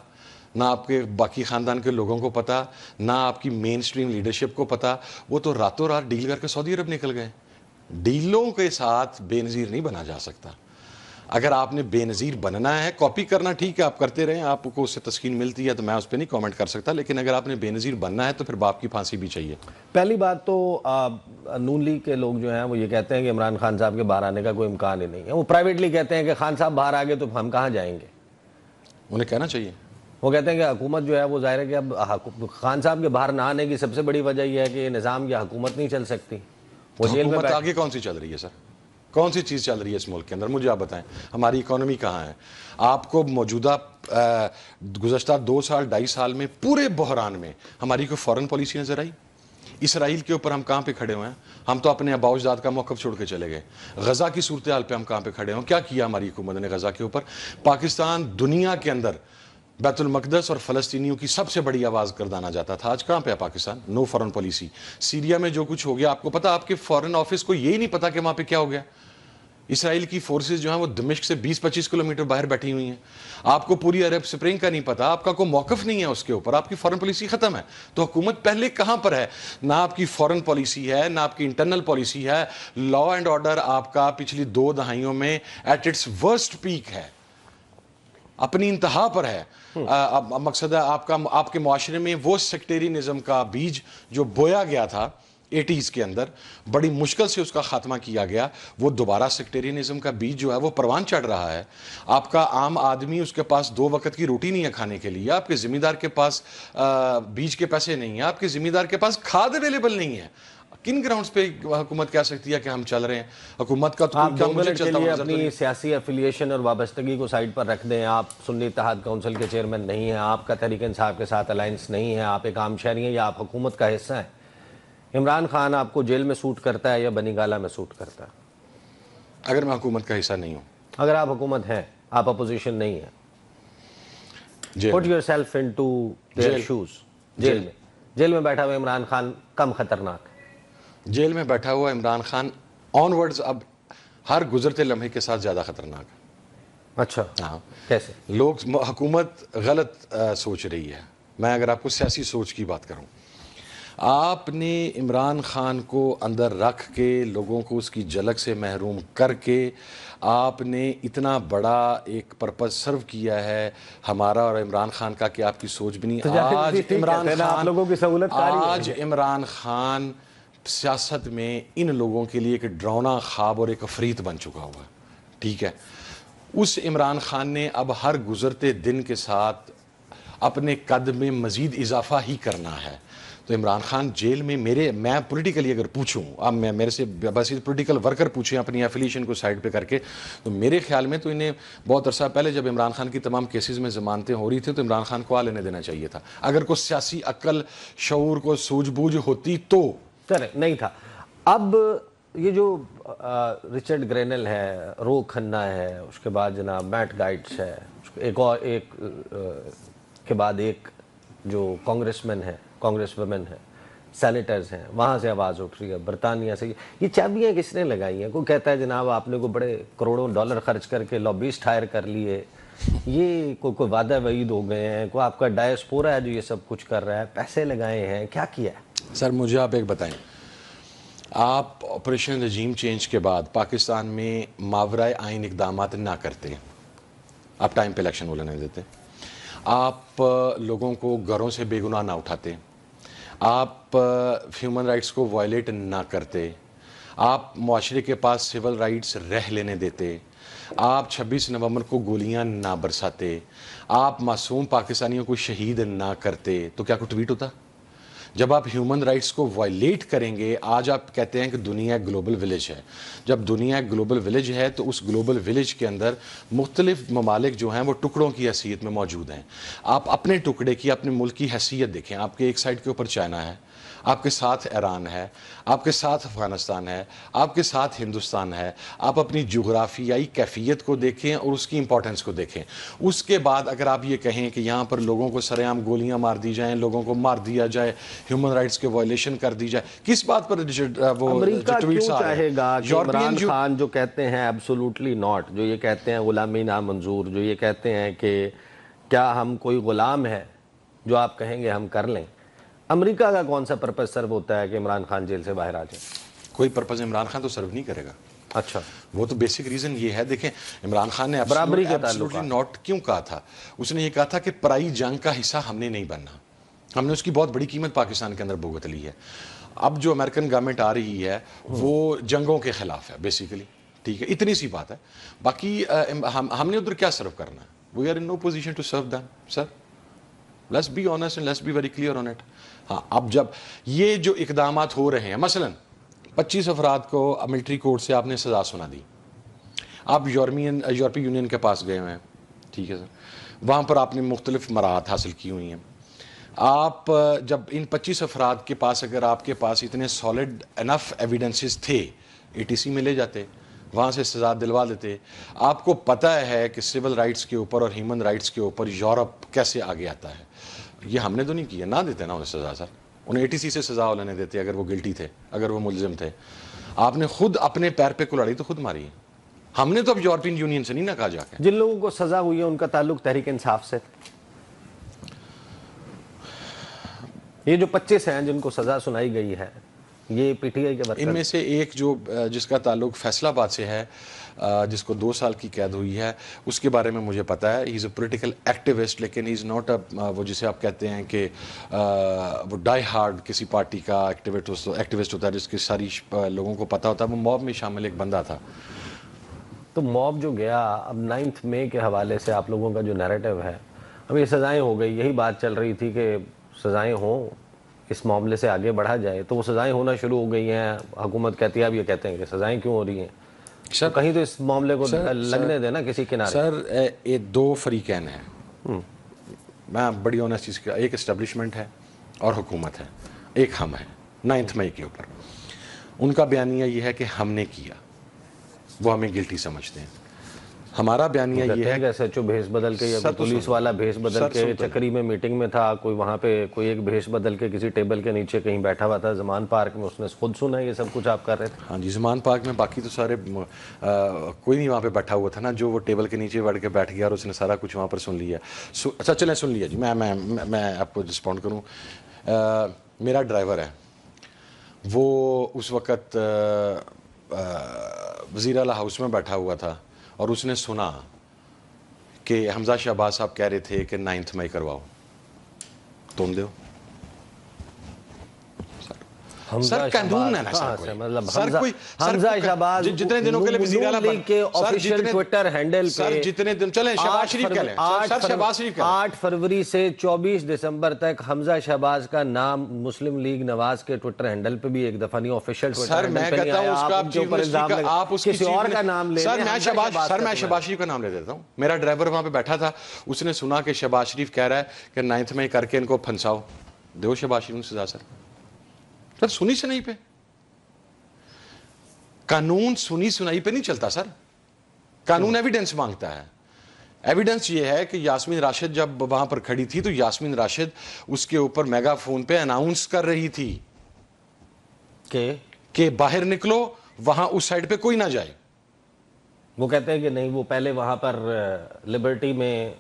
نہ آپ کے باقی خاندان کے لوگوں کو پتا, نہ آپ کی مین سٹریم لیڈرشپ کو پتا, وہ تو راتوں رات ڈیل کر کے سعودی عرب نکل گئے. ڈیلوں کے ساتھ بے نظیر نہیں بنا جا سکتا. اگر آپ نے بے نظیر بننا ہے, کاپی کرنا ٹھیک ہے آپ کرتے رہیں, آپ کو اس سے تسکین ملتی ہے تو میں اس پہ نہیں کامنٹ کر سکتا, لیکن اگر آپ نے بے نظیر بننا ہے تو پھر باپ کی پھانسی بھی چاہیے. پہلی بات تو نون لیگ کے لوگ جو ہیں وہ یہ کہتے ہیں کہ عمران خان صاحب کے باہر آنے کا کوئی امکان ہی نہیں ہے. وہ پرائیویٹلی کہتے ہیں کہ خان صاحب باہر آ گئے تو ہم کہاں جائیں گے. انہیں کہنا چاہیے. وہ کہتے ہیں کہ حکومت جو ہے وہ ظاہر ہے کہ اب خان صاحب کے باہر نہ آنے کی سب سے بڑی وجہ یہ ہے کہ یہ نظام یا حکومت نہیں چل سکتی. وہ جیل میں آگے کون سی چل رہی ہے سر, کون سی چیز چل رہی ہے اس ملک کے اندر, مجھے آپ بتائیں. ہماری اکانومی کہاں ہے؟ آپ کو موجودہ گزشتہ 2 سال 2.5 سال میں پورے بحران میں ہماری کوئی فورن پالیسی نظر آئی؟ اسرائیل کے اوپر ہم کہاں پہ کھڑے ہوئے ہیں؟ ہم تو اپنے آباء و اجداد کا موقف چھوڑ کے چلے گئے. غزہ کی صورتحال پہ ہم کہاں پہ کھڑے ہوں؟ کیا کیا ہماری حکومت نے غزہ کے اوپر؟ پاکستان دنیا کے اندر بیت المقدس اور فلسطینیوں کی سب سے بڑی آواز گردانا جاتا تھا. آج کہاں پہ ہے پاکستان؟ نو فورن پالیسی. سیریا میں جو کچھ ہو گیا, آپ کو پتا, آپ کے فورن آفس کو یہی نہیں پتا کہ وہاں پہ کیا ہو گیا. اسرائیل کی فورسز جو ہیں وہ دمشق سے 20-25 کلومیٹر باہر بیٹھی ہوئی ہیں. آپ کو پوری عرب سپرنگ کا نہیں پتا, آپ کا کوئی موقف نہیں ہے اس کے اوپر, آپ کی فورن پالیسی ختم ہے. تو حکومت پہلے کہاں پر ہے؟ نہ آپ کی فورن پالیسی ہے, نہ آپ کی انٹرنل پالیسی ہے. لا اینڈ آرڈر آپ کا پچھلی 2 دہائیوں میں ایٹ اٹس ورسٹ پیک ہے, اپنی انتہا پر ہے. مقصد ہے آپ کے معاشرے میں وہ سیکٹیرینزم کا بیج جو بویا گیا تھا 80s کے اندر, بڑی مشکل سے اس کا خاتمہ کیا گیا. وہ دوبارہ سیکٹیرینزم کا بیج جو ہے وہ پروان چڑھ رہا ہے. آپ کا عام آدمی, اس کے پاس 2 وقت کی روٹی نہیں ہے کھانے کے لیے. آپ کے ذمہ دار کے پاس بیج کے پیسے نہیں ہیں, آپ کے ذمہ دار کے پاس کھاد اویلیبل نہیں ہے. کن گراؤنڈز پہ حکومت کہہ سکتی ہے کہ ہم چل رہے ہیں؟ حکومت کا تو آپ کوئی 2 کام مجھے منٹ کے چلتا لیے ہوا نظر تو اپنی نہیں۔ سیاسی افیلیشن اور وابستگی کو سائڈ پر رکھ دیں. آپ سنی اتحاد کونسل کے چیئرمین نہیں ہیں, آپ کا تحریک انصاف کے ساتھ الائنس نہیں ہے, آپ ایک عام شہری ہیں یا آپ حکومت کا حصہ ہیں. عمران خان آپ کو جیل میں سوٹ کرتا ہے یا بنی گالہ میں سوٹ کرتا ہے؟ اگر میں حکومت کا حصہ نہیں ہوں. اگر آپ حکومت ہیں, آپ اپوزیشن نہیں ہیں, جیل پٹ میں. Yourself into their jail. Shows. Jail میں بیٹھا ہوا عمران خان کم خطرناک ہے؟ جیل میں بیٹھا ہوا عمران خان آن ورڈز اب ہر گزرتے لمحے کے ساتھ زیادہ خطرناک ہے. اچھا, ہاں, کیسے؟ لوگ حکومت غلط سوچ رہی ہے. میں اگر آپ کو سیاسی سوچ کی بات کروں, آپ نے عمران خان کو اندر رکھ کے لوگوں کو اس کی جھلک سے محروم کر کے آپ نے اتنا بڑا ایک پرپز سرو کیا ہے ہمارا اور عمران خان کا کہ آپ کی سوچ بھی نہیں. آج عمران آپ خان لوگوں کی سہولت کاری ہے. آج عمران خان سیاست میں ان لوگوں کے لیے ایک ڈراؤنا خواب اور ایک افریت بن چکا ہوا ہے. ٹھیک ہے, اس عمران خان نے اب ہر گزرتے دن کے ساتھ اپنے قد میں مزید اضافہ ہی کرنا ہے. تو عمران خان جیل میں میں پولیٹیکلی اگر پوچھوں, اب میرے سے بس پولیٹیکل ورکر پوچھیں اپنی ایفیلیشن کو سائڈ پہ کر کے, تو میرے خیال میں تو انہیں بہت عرصہ پہلے جب عمران خان کی تمام کیسز میں ضمانتیں ہو رہی تھیں تو عمران خان کو آ لینے دینا چاہیے تھا. اگر کوئی سیاسی عقل شعور کو سوجھ بوجھ ہوتی تو. چلے, نہیں تھا. اب یہ جو رچرڈ گرینل ہے, رو کھنہ ہے, اس کے بعد جناب میٹ گائٹس ہے, ایک اور ایک کے بعد ایک جو کانگریس مین ہے, کانگریس ویمن ہے, سینیٹرز ہیں, وہاں سے آواز اٹھ رہی ہے, برطانیہ سے. یہ چابیاں کس نے لگائی ہیں؟ کوئی کہتا ہے جناب آپ نے کو بڑے کروڑوں ڈالر خرچ کر کے لابیسٹ ہائر کر لیے, یہ کوئی وعدہ وعید ہو گئے ہیں, کوئی آپ کا ڈائسپورا ہے جو یہ سب کچھ کر رہا ہے, پیسے لگائے ہیں, کیا کیا ہے؟ سر مجھے آپ ایک بتائیں, آپ آپریشن رجیم چینج کے بعد پاکستان میں ماورائے آئین اقدامات نہ کرتے, آپ ٹائم پہ الیکشن ہو لینے دیتے, آپ لوگوں کو گھروں سے بے گناہ نہ اٹھاتے, آپ ہیومن رائٹس کو وائلیٹ نہ کرتے, آپ معاشرے کے پاس سول رائٹس رہ لینے دیتے, آپ 26 نومبر کو گولیاں نہ برساتے, آپ معصوم پاکستانیوں کو شہید نہ کرتے, تو کیا کوئی ٹویٹ ہوتا؟ جب آپ ہیومن رائٹس کو وائلیٹ کریں گے, آج آپ کہتے ہیں کہ دنیا ایک گلوبل ولیج ہے. جب دنیا ایک گلوبل ولیج ہے تو اس گلوبل ولیج کے اندر مختلف ممالک جو ہیں وہ ٹکڑوں کی حیثیت میں موجود ہیں. آپ اپنے ٹکڑے کی, اپنے ملک کی حیثیت دیکھیں. آپ کے ایک سائڈ کے اوپر چائنا ہے, آپ کے ساتھ ایران ہے, آپ کے ساتھ افغانستان ہے, آپ کے ساتھ ہندوستان ہے. آپ اپنی جغرافیائی کیفیت کو دیکھیں اور اس کی امپورٹنس کو دیکھیں. اس کے بعد اگر آپ یہ کہیں کہ یہاں پر لوگوں کو سرعام گولیاں مار دی جائیں, لوگوں کو مار دیا جائے, ہیومن رائٹس کے وائلیشن کر دی جائے, کس بات پر وہ امریکہ ٹویٹس کیوں آ رہے چاہے ہیں؟ گا کہ عمران خان جو کہتے ہیں ایبسولوٹلی ناٹ, جو یہ کہتے ہیں غلامی نامنظور, جو یہ کہتے ہیں کہ کیا ہم کوئی غلام ہے, جو آپ کہیں گے ہم کر لیں, امریکہ کا کون سا پرپس سرو ہوتا ہے کہ عمران خان جیل سے باہر آ جائے؟ کوئی پرپز عمران خان تو سرو نہیں کرے گا. اچھا, وہ تو بیسک ریزن یہ ہے. دیکھیں عمران خان نے برابری کے ایبسولوٹلی تعلقات. ناٹ کیوں کہا تھا؟ اس نے یہ کہا تھا کہ پرائی جنگ کا حصہ ہم نے نہیں بننا. ہم نے اس کی بہت بڑی قیمت پاکستان کے اندر بھگت لی ہے. اب جو امریکن گورنمنٹ آ رہی ہے وہ جنگوں کے خلاف ہے بیسیکلی. ٹھیک ہے, اتنی سی بات ہے. باقی ہم نے ادھر کیا سرو کرنا ہے؟ We are in no position to serve them. Sir let's be honest and let's be very clear on it. ہاں, اب جب یہ جو اقدامات ہو رہے ہیں, مثلا 25 افراد کو ملٹری کورٹ سے آپ نے سزا سنا دی, آپ یورپی یونین کے پاس گئے ہوئے ہیں. ٹھیک ہے سر, وہاں پر آپ نے مختلف مراحت حاصل کی ہوئی ہیں. آپ جب ان 25 افراد کے پاس, اگر آپ کے پاس اتنے سالڈ انف ایویڈنسز تھے, ATC میں لے جاتے, وہاں سے سزا دلوا دیتے. آپ کو پتہ ہے کہ سول رائٹس کے اوپر اور ہیومن رائٹس کے اوپر یورپ کیسے آگے آتا ہے. یہ ہم نے تو نہیں کیا, نہ دیتے نا انہیں سزا. سر انہیں ATC سے سزا لینے دیتے اگر وہ گلٹی تھے, اگر وہ ملزم تھے. آپ نے خود اپنے پیر پہ کلاڑی تو خود ماری ہے. ہم نے تو اب یورپین یونین سے نہیں نہ کہا جا کے. جن لوگوں کو سزا ہوئی ہے ان کا تعلق تحریک انصاف سے, یہ جو 25 ہیں جن کو سزا سنائی گئی ہے, یہ PTI کے ان ورکر. میں سے ایک جو جس کا تعلق فیصل آباد سے ہے, جس کو 2 سال کی قید ہوئی ہے, اس کے بارے میں مجھے پتا ہے. ہی از اے پولیٹیکل ایکٹیوسٹ, لیکن ہی از ناٹ وہ جسے آپ کہتے ہیں کہ وہ ڈائی ہارڈ کسی پارٹی کا ایکٹیوسٹ ہوتا ہے, جس کی ساری لوگوں کو پتا ہوتا ہے. وہ موب میں شامل ایک بندہ تھا. تو موب جو گیا, اب 9 مئی کے حوالے سے آپ لوگوں کا جو نیریٹو ہے, اب یہ سزائیں ہو گئی, یہی بات چل رہی تھی کہ سزائیں ہوں, اس معاملے سے آگے بڑھا جائے تو وہ سزائیں ہونا شروع ہو گئی ہیں. حکومت کہتی ہے, اب یہ کہتے ہیں کہ سزائیں کیوں ہو رہی ہیں. سر کہیں تو اس معاملے کو لگنے دینا کسی کنارے. سر یہ دو فریقین ہیں, میں بڑی آنیسٹی سے, ایک اسٹیبلشمنٹ ہے اور حکومت ہے, ایک ہم ہیں 9 مئی کے اوپر. ان کا بیانیہ یہ ہے کہ ہم نے کیا, وہ ہمیں گلٹی سمجھتے ہیں. ہمارا بیانیہ یہ ہے کہ ایس ایچ او بھیس بدل کے یا کوئی پولیس والا بھیس بدل کے چکری میں میٹنگ میں تھا, کوئی وہاں پہ کوئی ایک بھیس بدل کے کسی ٹیبل کے نیچے کہیں بیٹھا ہوا تھا زمان پارک میں, اس نے خود سنا یہ سب کچھ آپ کر رہے تھے. ہاں جی, زمان پارک میں باقی تو سارے کوئی نہیں وہاں پہ بیٹھا ہوا تھا نا, جو وہ ٹیبل کے نیچے بیٹھ کے بیٹھ گیا اور اس نے سارا کچھ وہاں پر سن لیا. اچھا چلیں سن لیا جی, میں آپ کو رسپونڈ کروں. میرا ڈرائیور ہے, وہ اس وقت وزیر اعلیٰ ہاؤس میں بیٹھا ہوا تھا اور اس نے سنا کہ حمزہ شہباز صاحب کہہ رہے تھے کہ 9 مئی کرواؤ. تم دو سر, قانون ہے نا سر, مطلب سر کوئی حمزہ شہباز جتنے دنوں کے لیے وزیر اعلیٰ کے آفیشیل ٹویٹر ہینڈل سر جتنے دن چلیں شہباز شریف کہہ لیں, سر شہباز شریف کہہ لیں. 8 فروری سے 24 دسمبر تک حمزہ شہباز کا نام مسلم لیگ نواز کے ٹویٹر ہینڈل پہ بھی ایک دفعہ نہیں آفیشیل ٹویٹر ہینڈل پہ نہیں آیا. اس کا چیف منسٹر کا آپ اس کسی اور کا نام لے سر, میں شہباز شریف کا نام لے دیتا ہوں. میرا ڈرائیور وہاں پہ بیٹھا تھا, اس نے سنا کہ شہباز شریف کہہ رہا ہے کہ 9 مئی کر کے ان کو پھنساؤ. دیو شہباز شریف سزا. سر سنی سنائی پہ قانون, سنی سنائی پہ نہیں چلتا سر. قانون ایویڈنس مانگتا ہے. ایویڈنس یہ ہے کہ یاسمین راشد جب وہاں پر کھڑی تھی تو یاسمین راشد اس کے اوپر میگا فون پہ اناؤنس کر رہی تھی کہ باہر نکلو, وہاں اس سائڈ پہ کوئی نہ جائے. وہ کہتے ہیں کہ نہیں, وہ پہلے وہاں پر لبرٹی میں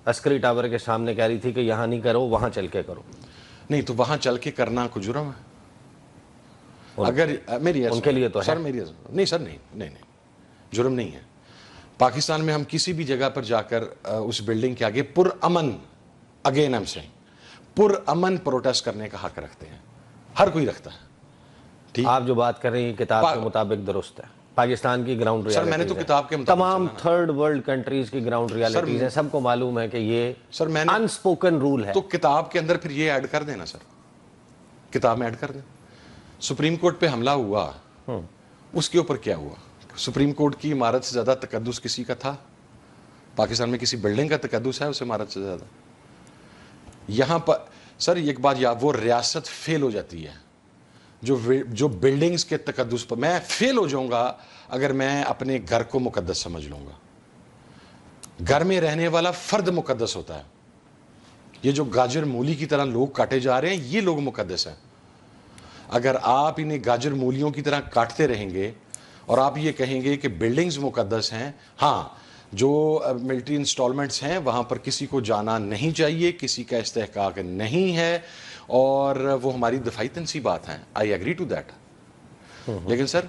عسکری ٹاور کے سامنے کہہ رہی تھی کہ یہاں نہیں کرو, وہاں چل کے کرو. نہیں تو وہاں چل کے کرنا کوئی جرم ہے؟ اگر میری ان کے لیے تو سر میری نہیں سر, نہیں جرم نہیں ہے. پاکستان میں ہم کسی بھی جگہ پر جا کر اس بلڈنگ کے آگے پرامن, اگین ہم سے پرامن پروٹیسٹ کرنے کا حق رکھتے ہیں. ہر کوئی رکھتا ہے. آپ جو بات کر رہے ہیں کتاب کے مطابق درست ہے. پاکستان کی گراؤنڈ ریالٹیز, سر میں نے تو کتاب کے مطابق, تمام تھرڈ ورلڈ کنٹریز کی گراؤنڈ ریالٹیز ہیں, سب کو معلوم ہے کہ یہ سر میں نے انسپوکن رول ہے. تو کتاب کے اندر پھر یہ ایڈ کر دینا سر, کتاب میں ایڈ کر دیں. سپریم کورٹ پہ حملہ ہوا, اس کے اوپر کیا ہوا؟ سپریم کورٹ کی عمارت سے زیادہ تقدس کسی کا تھا؟ پاکستان میں کسی بلڈنگ کا تقدس ہے اس عمارت سے زیادہ؟ یہاں پر سر ایک بات یاد, وہ ریاست فیل ہو جاتی ہے جو بلڈنگز کے تقدس پر. میں فیل ہو جاؤں گا اگر میں اپنے گھر کو مقدس سمجھ لوں گا. گھر میں رہنے والا فرد مقدس ہوتا ہے. یہ جو گاجر مولی کی طرح لوگ کاٹے جا رہے ہیں, یہ لوگ مقدس ہیں. اگر آپ انہیں گاجر مولیوں کی طرح کاٹتے رہیں گے اور آپ یہ کہیں گے کہ بلڈنگز مقدس ہیں, ہاں جو ملٹری انسٹالمنٹس ہیں وہاں پر کسی کو جانا نہیں چاہیے, کسی کا استحقاق نہیں ہے, اور وہ ہماری دفاعی تنصیبات ہیں. I agree to that. لیکن سر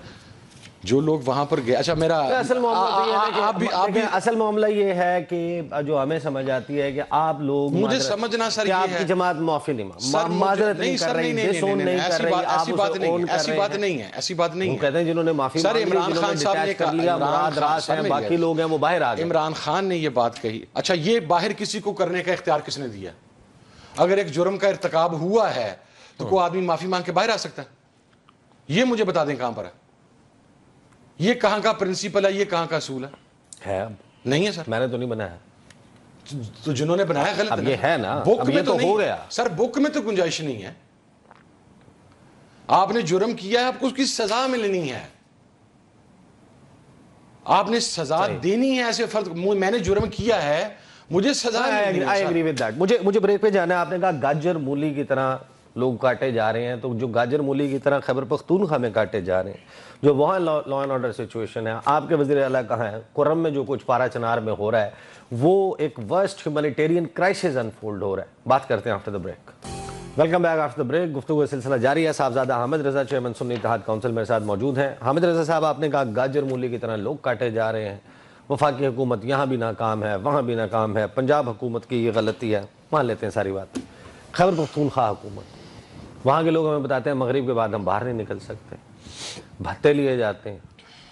جو لوگ وہاں پر گئے, اچھا میرا اصل معاملہ یہ ہے کہ جو ہمیں سمجھ آتی ہے کہ آپ لوگ مجھے سمجھنا سر یہ آپ کی جماعت معافی نہیں, معذرت نہیں کر رہی, ڈسون نہیں کر رہی, آپ اسے اون کر رہے ہیں. ایسی بات نہیں ہے, ایسی بات نہیں ہے. وہ کہتے ہیں جنہوں نے معافی مانگی, جنہوں نے ڈیٹیچ کر لیا, مراد راس ہیں, باقی لوگ ہیں وہ باہر آ گئے. عمران خان نے یہ بات کہی. اچھا یہ باہر کسی کو کرنے کا اختیار کس نے دیا؟ اگر ایک جرم کا ارتکاب ہوا ہے تو کوئی آدمی معافی مانگ کے باہر آ سکتا ہے؟ یہ مجھے بتا دیں کہاں پر ہے, یہ کہاں کا پرنسپل ہے, یہ کہاں کا اصول ہے؟ نہیں ہے سر. میں نے تو نہیں بنایا. تو جنہوں نے بنایا غلط اب یہ ہے نا, بک میں تو ہو گیا سر. بک میں تو گنجائش نہیں ہے. آپ نے جرم کیا ہے, آپ کو اس کی سزا ملنی ہے, آپ نے سزا دینی ہے ایسے فرد. میں نے جرم کیا ہے, مجھے سزا ملنی ہے. I agree with that. مجھے بریک پہ جانا ہے. آپ نے کہا گاجر مولی کی طرح لوگ کاٹے جا رہے ہیں, تو جو گاجر مولی کی طرح خیبر پختونخوا میں کاٹے جا رہے ہیں, جو وہاں لا اینڈ آرڈر سچویشن ہے, آپ کے وزیر اعلیٰ کہاں ہیں, کرم میں جو کچھ پارا چنار میں ہو رہا ہے, وہ ایک ورسٹ ہیومینیٹیرین کرائسس انفولڈ ہو رہا ہے. بات کرتے ہیں after the break. Welcome back after the break. گفتگو کا سلسلہ جاری ہے. صاحبزادہ حامد رضا چیئرمین سنی اتحاد کونسل میرے ساتھ موجود ہیں. حامد رضا صاحب, آپ نے کہا گاجر مولی کی طرح لوگ کاٹے جا رہے ہیں, وفاقی حکومت یہاں بھی ناکام ہے, وہاں بھی ناکام ہے, پنجاب حکومت کی یہ غلطی ہے. مان لیتے ہیں ساری بات. خیبر پختونخوا حکومت, وہاں کے لوگ ہمیں بتاتے ہیں مغرب کے بعد ہم باہر نہیں نکل سکتے, بھتے لیے جاتے ہیں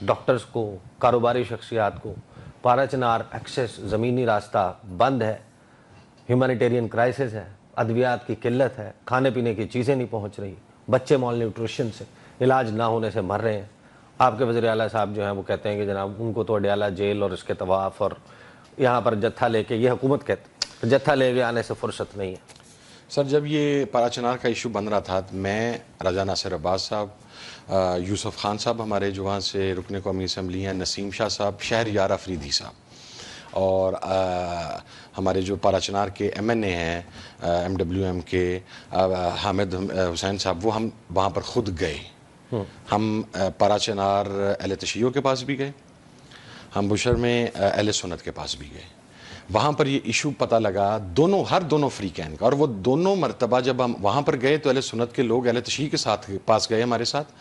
ڈاکٹرز کو, کاروباری شخصیات کو. پارا چنار ایکسیس زمینی راستہ بند ہے, ہیومینیٹیرین کرائسس ہے. ادویات کی قلت ہے, کھانے پینے کی چیزیں نہیں پہنچ رہی, بچے مال نیوٹریشن سے علاج نہ ہونے سے مر رہے ہیں. آپ کے وزیر اعلیٰ صاحب جو ہیں وہ کہتے ہیں کہ جناب ان کو تو اڈیالہ جیل اور اس کے طواف اور یہاں پر جتھا لے کے, یہ حکومت کہتے جتھا لے کے آنے سے فرصت نہیں ہے. سر جب یہ پارا چنار کا ایشو بن رہا تھا, میں راجہ ناصر عباس صاحب, یوسف خان صاحب ہمارے جو وہاں سے رکن قومی اسمبلی ہیں, نسیم شاہ صاحب, شہریار افریدی صاحب, اور ہمارے جو پارا چنار کے ایم این اے ہیں MWM کے حامد حسین صاحب, وہ ہم وہاں پر خود گئے. ہم پارا چنار اہل تشیع کے پاس بھی گئے, ہم بشر میں اہل سنت کے پاس بھی گئے. وہاں پر یہ ایشو پتہ لگا ہر دونوں فریقین کا, اور وہ دونوں مرتبہ جب ہم وہاں پر گئے تو اہل سنت کے لوگ اہل تشیع کے پاس گئے ہمارے ساتھ,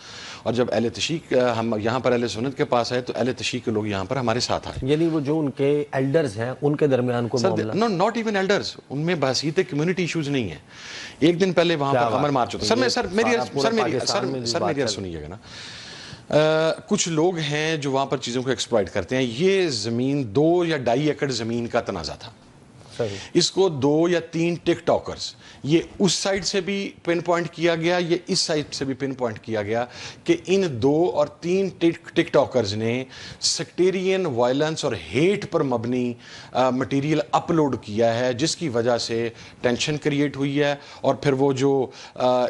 اور جب اہل تشیع ہم یہاں پر اہل سنت کے پاس آئے تو اہل تشیع کے لوگ یہاں پر ہمارے ساتھ آئے. یعنی وہ جو ان کے ایلڈرز ہیں ان کے درمیان کو معاملہ, نو ناٹ ایون ایلڈرز, ان میں بحثیت کمیونٹی ایشوز نہیں ہیں. ایک دن پہلے وہاں پر ہمر مارچ ہوتا. سر میری سنیے گا نا, کچھ لوگ ہیں جو وہاں پر چیزوں کو ایکسپلائٹ کرتے ہیں. یہ زمین 2 یا 2.5 ایکڑ زمین کا تنازع تھا. اس کو 2 یا 3 ٹک ٹاکرز, یہ اس سائڈ سے بھی پن پوائنٹ کیا گیا, یہ اس سائڈ سے بھی پن پوائنٹ کیا گیا کہ ان 2 اور 3 ٹک ٹاکرز نے سیکٹیرین وائلنس اور ہیٹ پر مبنی مٹیریل اپلوڈ کیا ہے, جس کی وجہ سے ٹینشن کریٹ ہوئی ہے. اور پھر وہ جو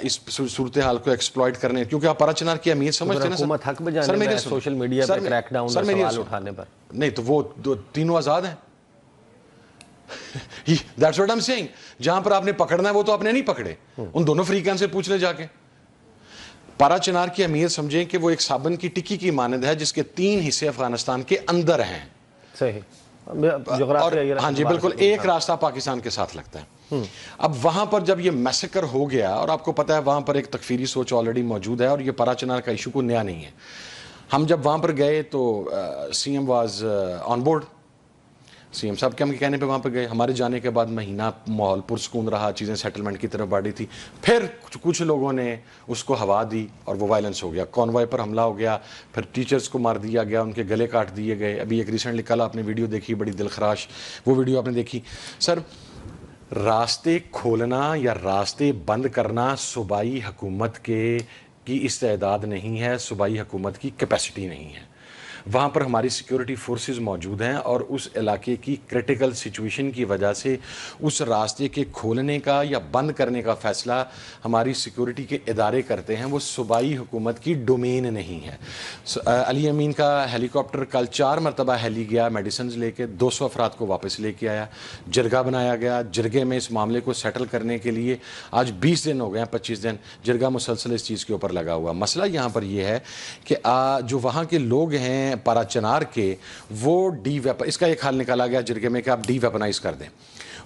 اس صورتحال کو ایکسپلائٹ کرنے, کیونکہ آپ پارا چنار کی اہمیت سمجھتے ہیں حکومت حق بجانے میں سوشل میڈیا پہ کریک ڈاؤن کا سوال اٹھانے پر, نہیں تو وہ تینوں آزاد ہیں. That's what I'm saying. جہاں پر آپ نے پکڑنا ہے وہ تو آپ نے نہیں پکڑے, ان دونوں فریقین سے پوچھ لے جا کے. پارا چنار کی اہمیت سمجھیں کہ وہ ایک صابن کی ٹکی کی مانند ہے جس کے 3 حصے افغانستان کے اندر ہیں. صحیح, ہاں جی بالکل, ایک راستہ پاکستان کے ساتھ لگتا ہے. اب وہاں پر جب یہ میسیکر ہو گیا, اور آپ کو پتا ہے وہاں پر ایک تکفیری سوچ آلریڈی موجود ہے, اور یہ پارا چنار کا ایشو کو نیا نہیں ہے. ہم جب وہاں پر گئے تو C M was on board. C M صاحب کے ہم کہنے پہ وہاں پہ گئے. ہمارے جانے کے بعد مہینہ ماحول پرسکون رہا, چیزیں سیٹلمنٹ کی طرف بڑھی تھی. پھر کچھ لوگوں نے اس کو ہوا دی اور وہ وائلنس ہو گیا, کانوائے پر حملہ ہو گیا, پھر ٹیچرز کو مار دیا گیا, ان کے گلے کاٹ دیے گئے. ابھی ایک ریسنٹلی کل آپ نے ویڈیو دیکھی, بڑی دلخراش وہ ویڈیو آپ نے دیکھی. سر راستے کھولنا یا راستے بند کرنا صوبائی حکومت کی استعداد نہیں ہے, صوبائی حکومت کی کیپیسٹی نہیں ہے. وہاں پر ہماری سیکیورٹی فورسز موجود ہیں, اور اس علاقے کی کرٹیکل سچویشن کی وجہ سے اس راستے کے کھولنے کا یا بند کرنے کا فیصلہ ہماری سیکیورٹی کے ادارے کرتے ہیں, وہ صوبائی حکومت کی ڈومین نہیں ہے. علی امین کا ہیلی کاپٹر کل 4 مرتبہ ہیلی گیا میڈیسنز لے کے, 200 افراد کو واپس لے کے آیا. جرگہ بنایا گیا, جرگے میں اس معاملے کو سیٹل کرنے کے لیے آج 20 دن ہو گئے ہیں, 25 دن جرگہ مسلسل اس چیز کے اوپر لگا ہوا. مسئلہ یہاں پر یہ ہے کہ جو وہاں کے لوگ ہیں پارا چنار کے, وہ اس کا ایک حل نکالا گیا جرگے میں کہ آپ ڈی ویپنائز کر دیں.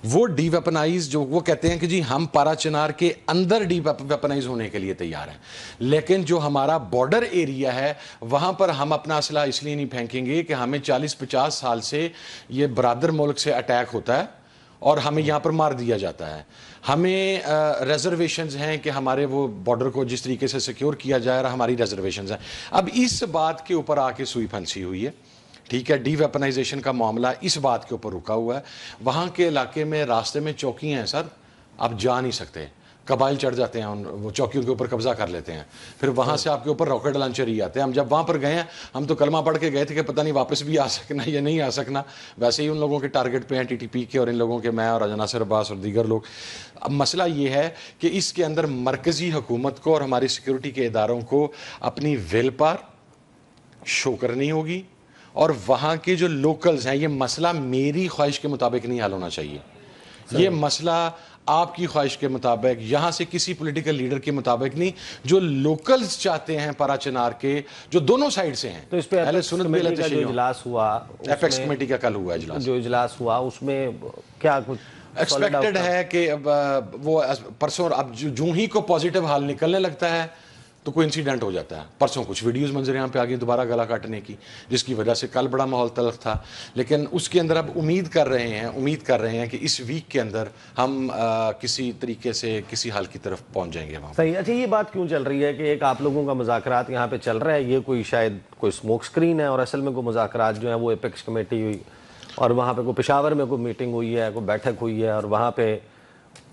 وہ ڈی ویپنائز جو وہ کہتے ہیں کہ جی ہم پارا چنار کے اندر ڈی ویپنائز ہونے کے لیے تیار ہیں, لیکن جو ہمارا بارڈر ایریا ہے وہاں پر ہم اپنا اسلحہ اس لیے نہیں پھینکیں گے کہ ہمیں 40-50 سال سے یہ برادر ملک سے اٹیک ہوتا ہے اور ہمیں یہاں پر مار دیا جاتا ہے. ہمیں ریزرویشنز ہیں کہ ہمارے وہ بارڈر کو جس طریقے سے سیکیور کیا جائے رہا, ہماری ریزرویشنز ہیں. اب اس بات کے اوپر آ کے سوئی پھنسی ہوئی ہے, ٹھیک ہے. ڈی ویپنائزیشن کا معاملہ اس بات کے اوپر رکا ہوا ہے. وہاں کے علاقے میں راستے میں چوکی ہیں سر, آپ جا نہیں سکتے, قبائل چڑھ جاتے ہیں, وہ چوکیوں کے اوپر قبضہ کر لیتے ہیں, پھر وہاں سے آپ کے اوپر راکٹ لانچر ہی آتے ہیں. ہم جب وہاں پر گئے ہیں ہم تو کلمہ پڑھ کے گئے تھے کہ پتہ نہیں واپس بھی آ سکنا یا نہیں آ سکنا. ویسے ہی ان لوگوں کے ٹارگٹ پہ ہیں TTP کے, اور ان لوگوں کے میں اور راجہ ناصر عباس اور دیگر لوگ. اب مسئلہ یہ ہے کہ اس کے اندر مرکزی حکومت کو اور ہماری سیکیورٹی کے اداروں کو اپنی ویل پار شو کرنی ہوگی, اور وہاں کے جو لوکلز ہیں, یہ مسئلہ میری خواہش کے مطابق نہیں حل ہونا چاہیے. یہ مسئلہ آپ کی خواہش کے مطابق, یہاں سے کسی پولیٹیکل لیڈر کے مطابق نہیں, جو لوکلز چاہتے ہیں پارا چنار کے, جو دونوں سائڈ سے ہیں. تو اس پہ ایپیکس کمیٹی کا جو اجلاس ہوا, ایپیکس کمیٹی کا کل ہوا اجلاس, جو اجلاس ہوا اس میں کیا کچھ ایکسپیکٹڈ ہے کہ وہ پرسوں اب جو ہی کو پازیٹیو حال نکلنے لگتا ہے تو کوئی انسیڈنٹ ہو جاتا ہے. پرسوں کچھ ویڈیوز منظر یہاں پہ آ گئی دوبارہ گلا کاٹنے کی, جس کی وجہ سے کل بڑا ماحول تلخ تھا. لیکن اس کے اندر اب امید کر رہے ہیں کہ اس ویک کے اندر ہم کسی طریقے سے کسی حال کی طرف پہنچ جائیں گے وہاں. صحیح. اچھا, یہ بات کیوں چل رہی ہے کہ ایک آپ لوگوں کا مذاکرات یہاں پہ چل رہا ہے, یہ کوئی شاید کوئی اسموک سکرین ہے, اور اصل میں کوئی مذاکرات جو ہیں وہ ایپیکس کمیٹی ہوئی, اور وہاں پہ کوئی پشاور میں کوئی میٹنگ ہوئی ہے, کوئی بیٹھک ہوئی ہے, اور وہاں پہ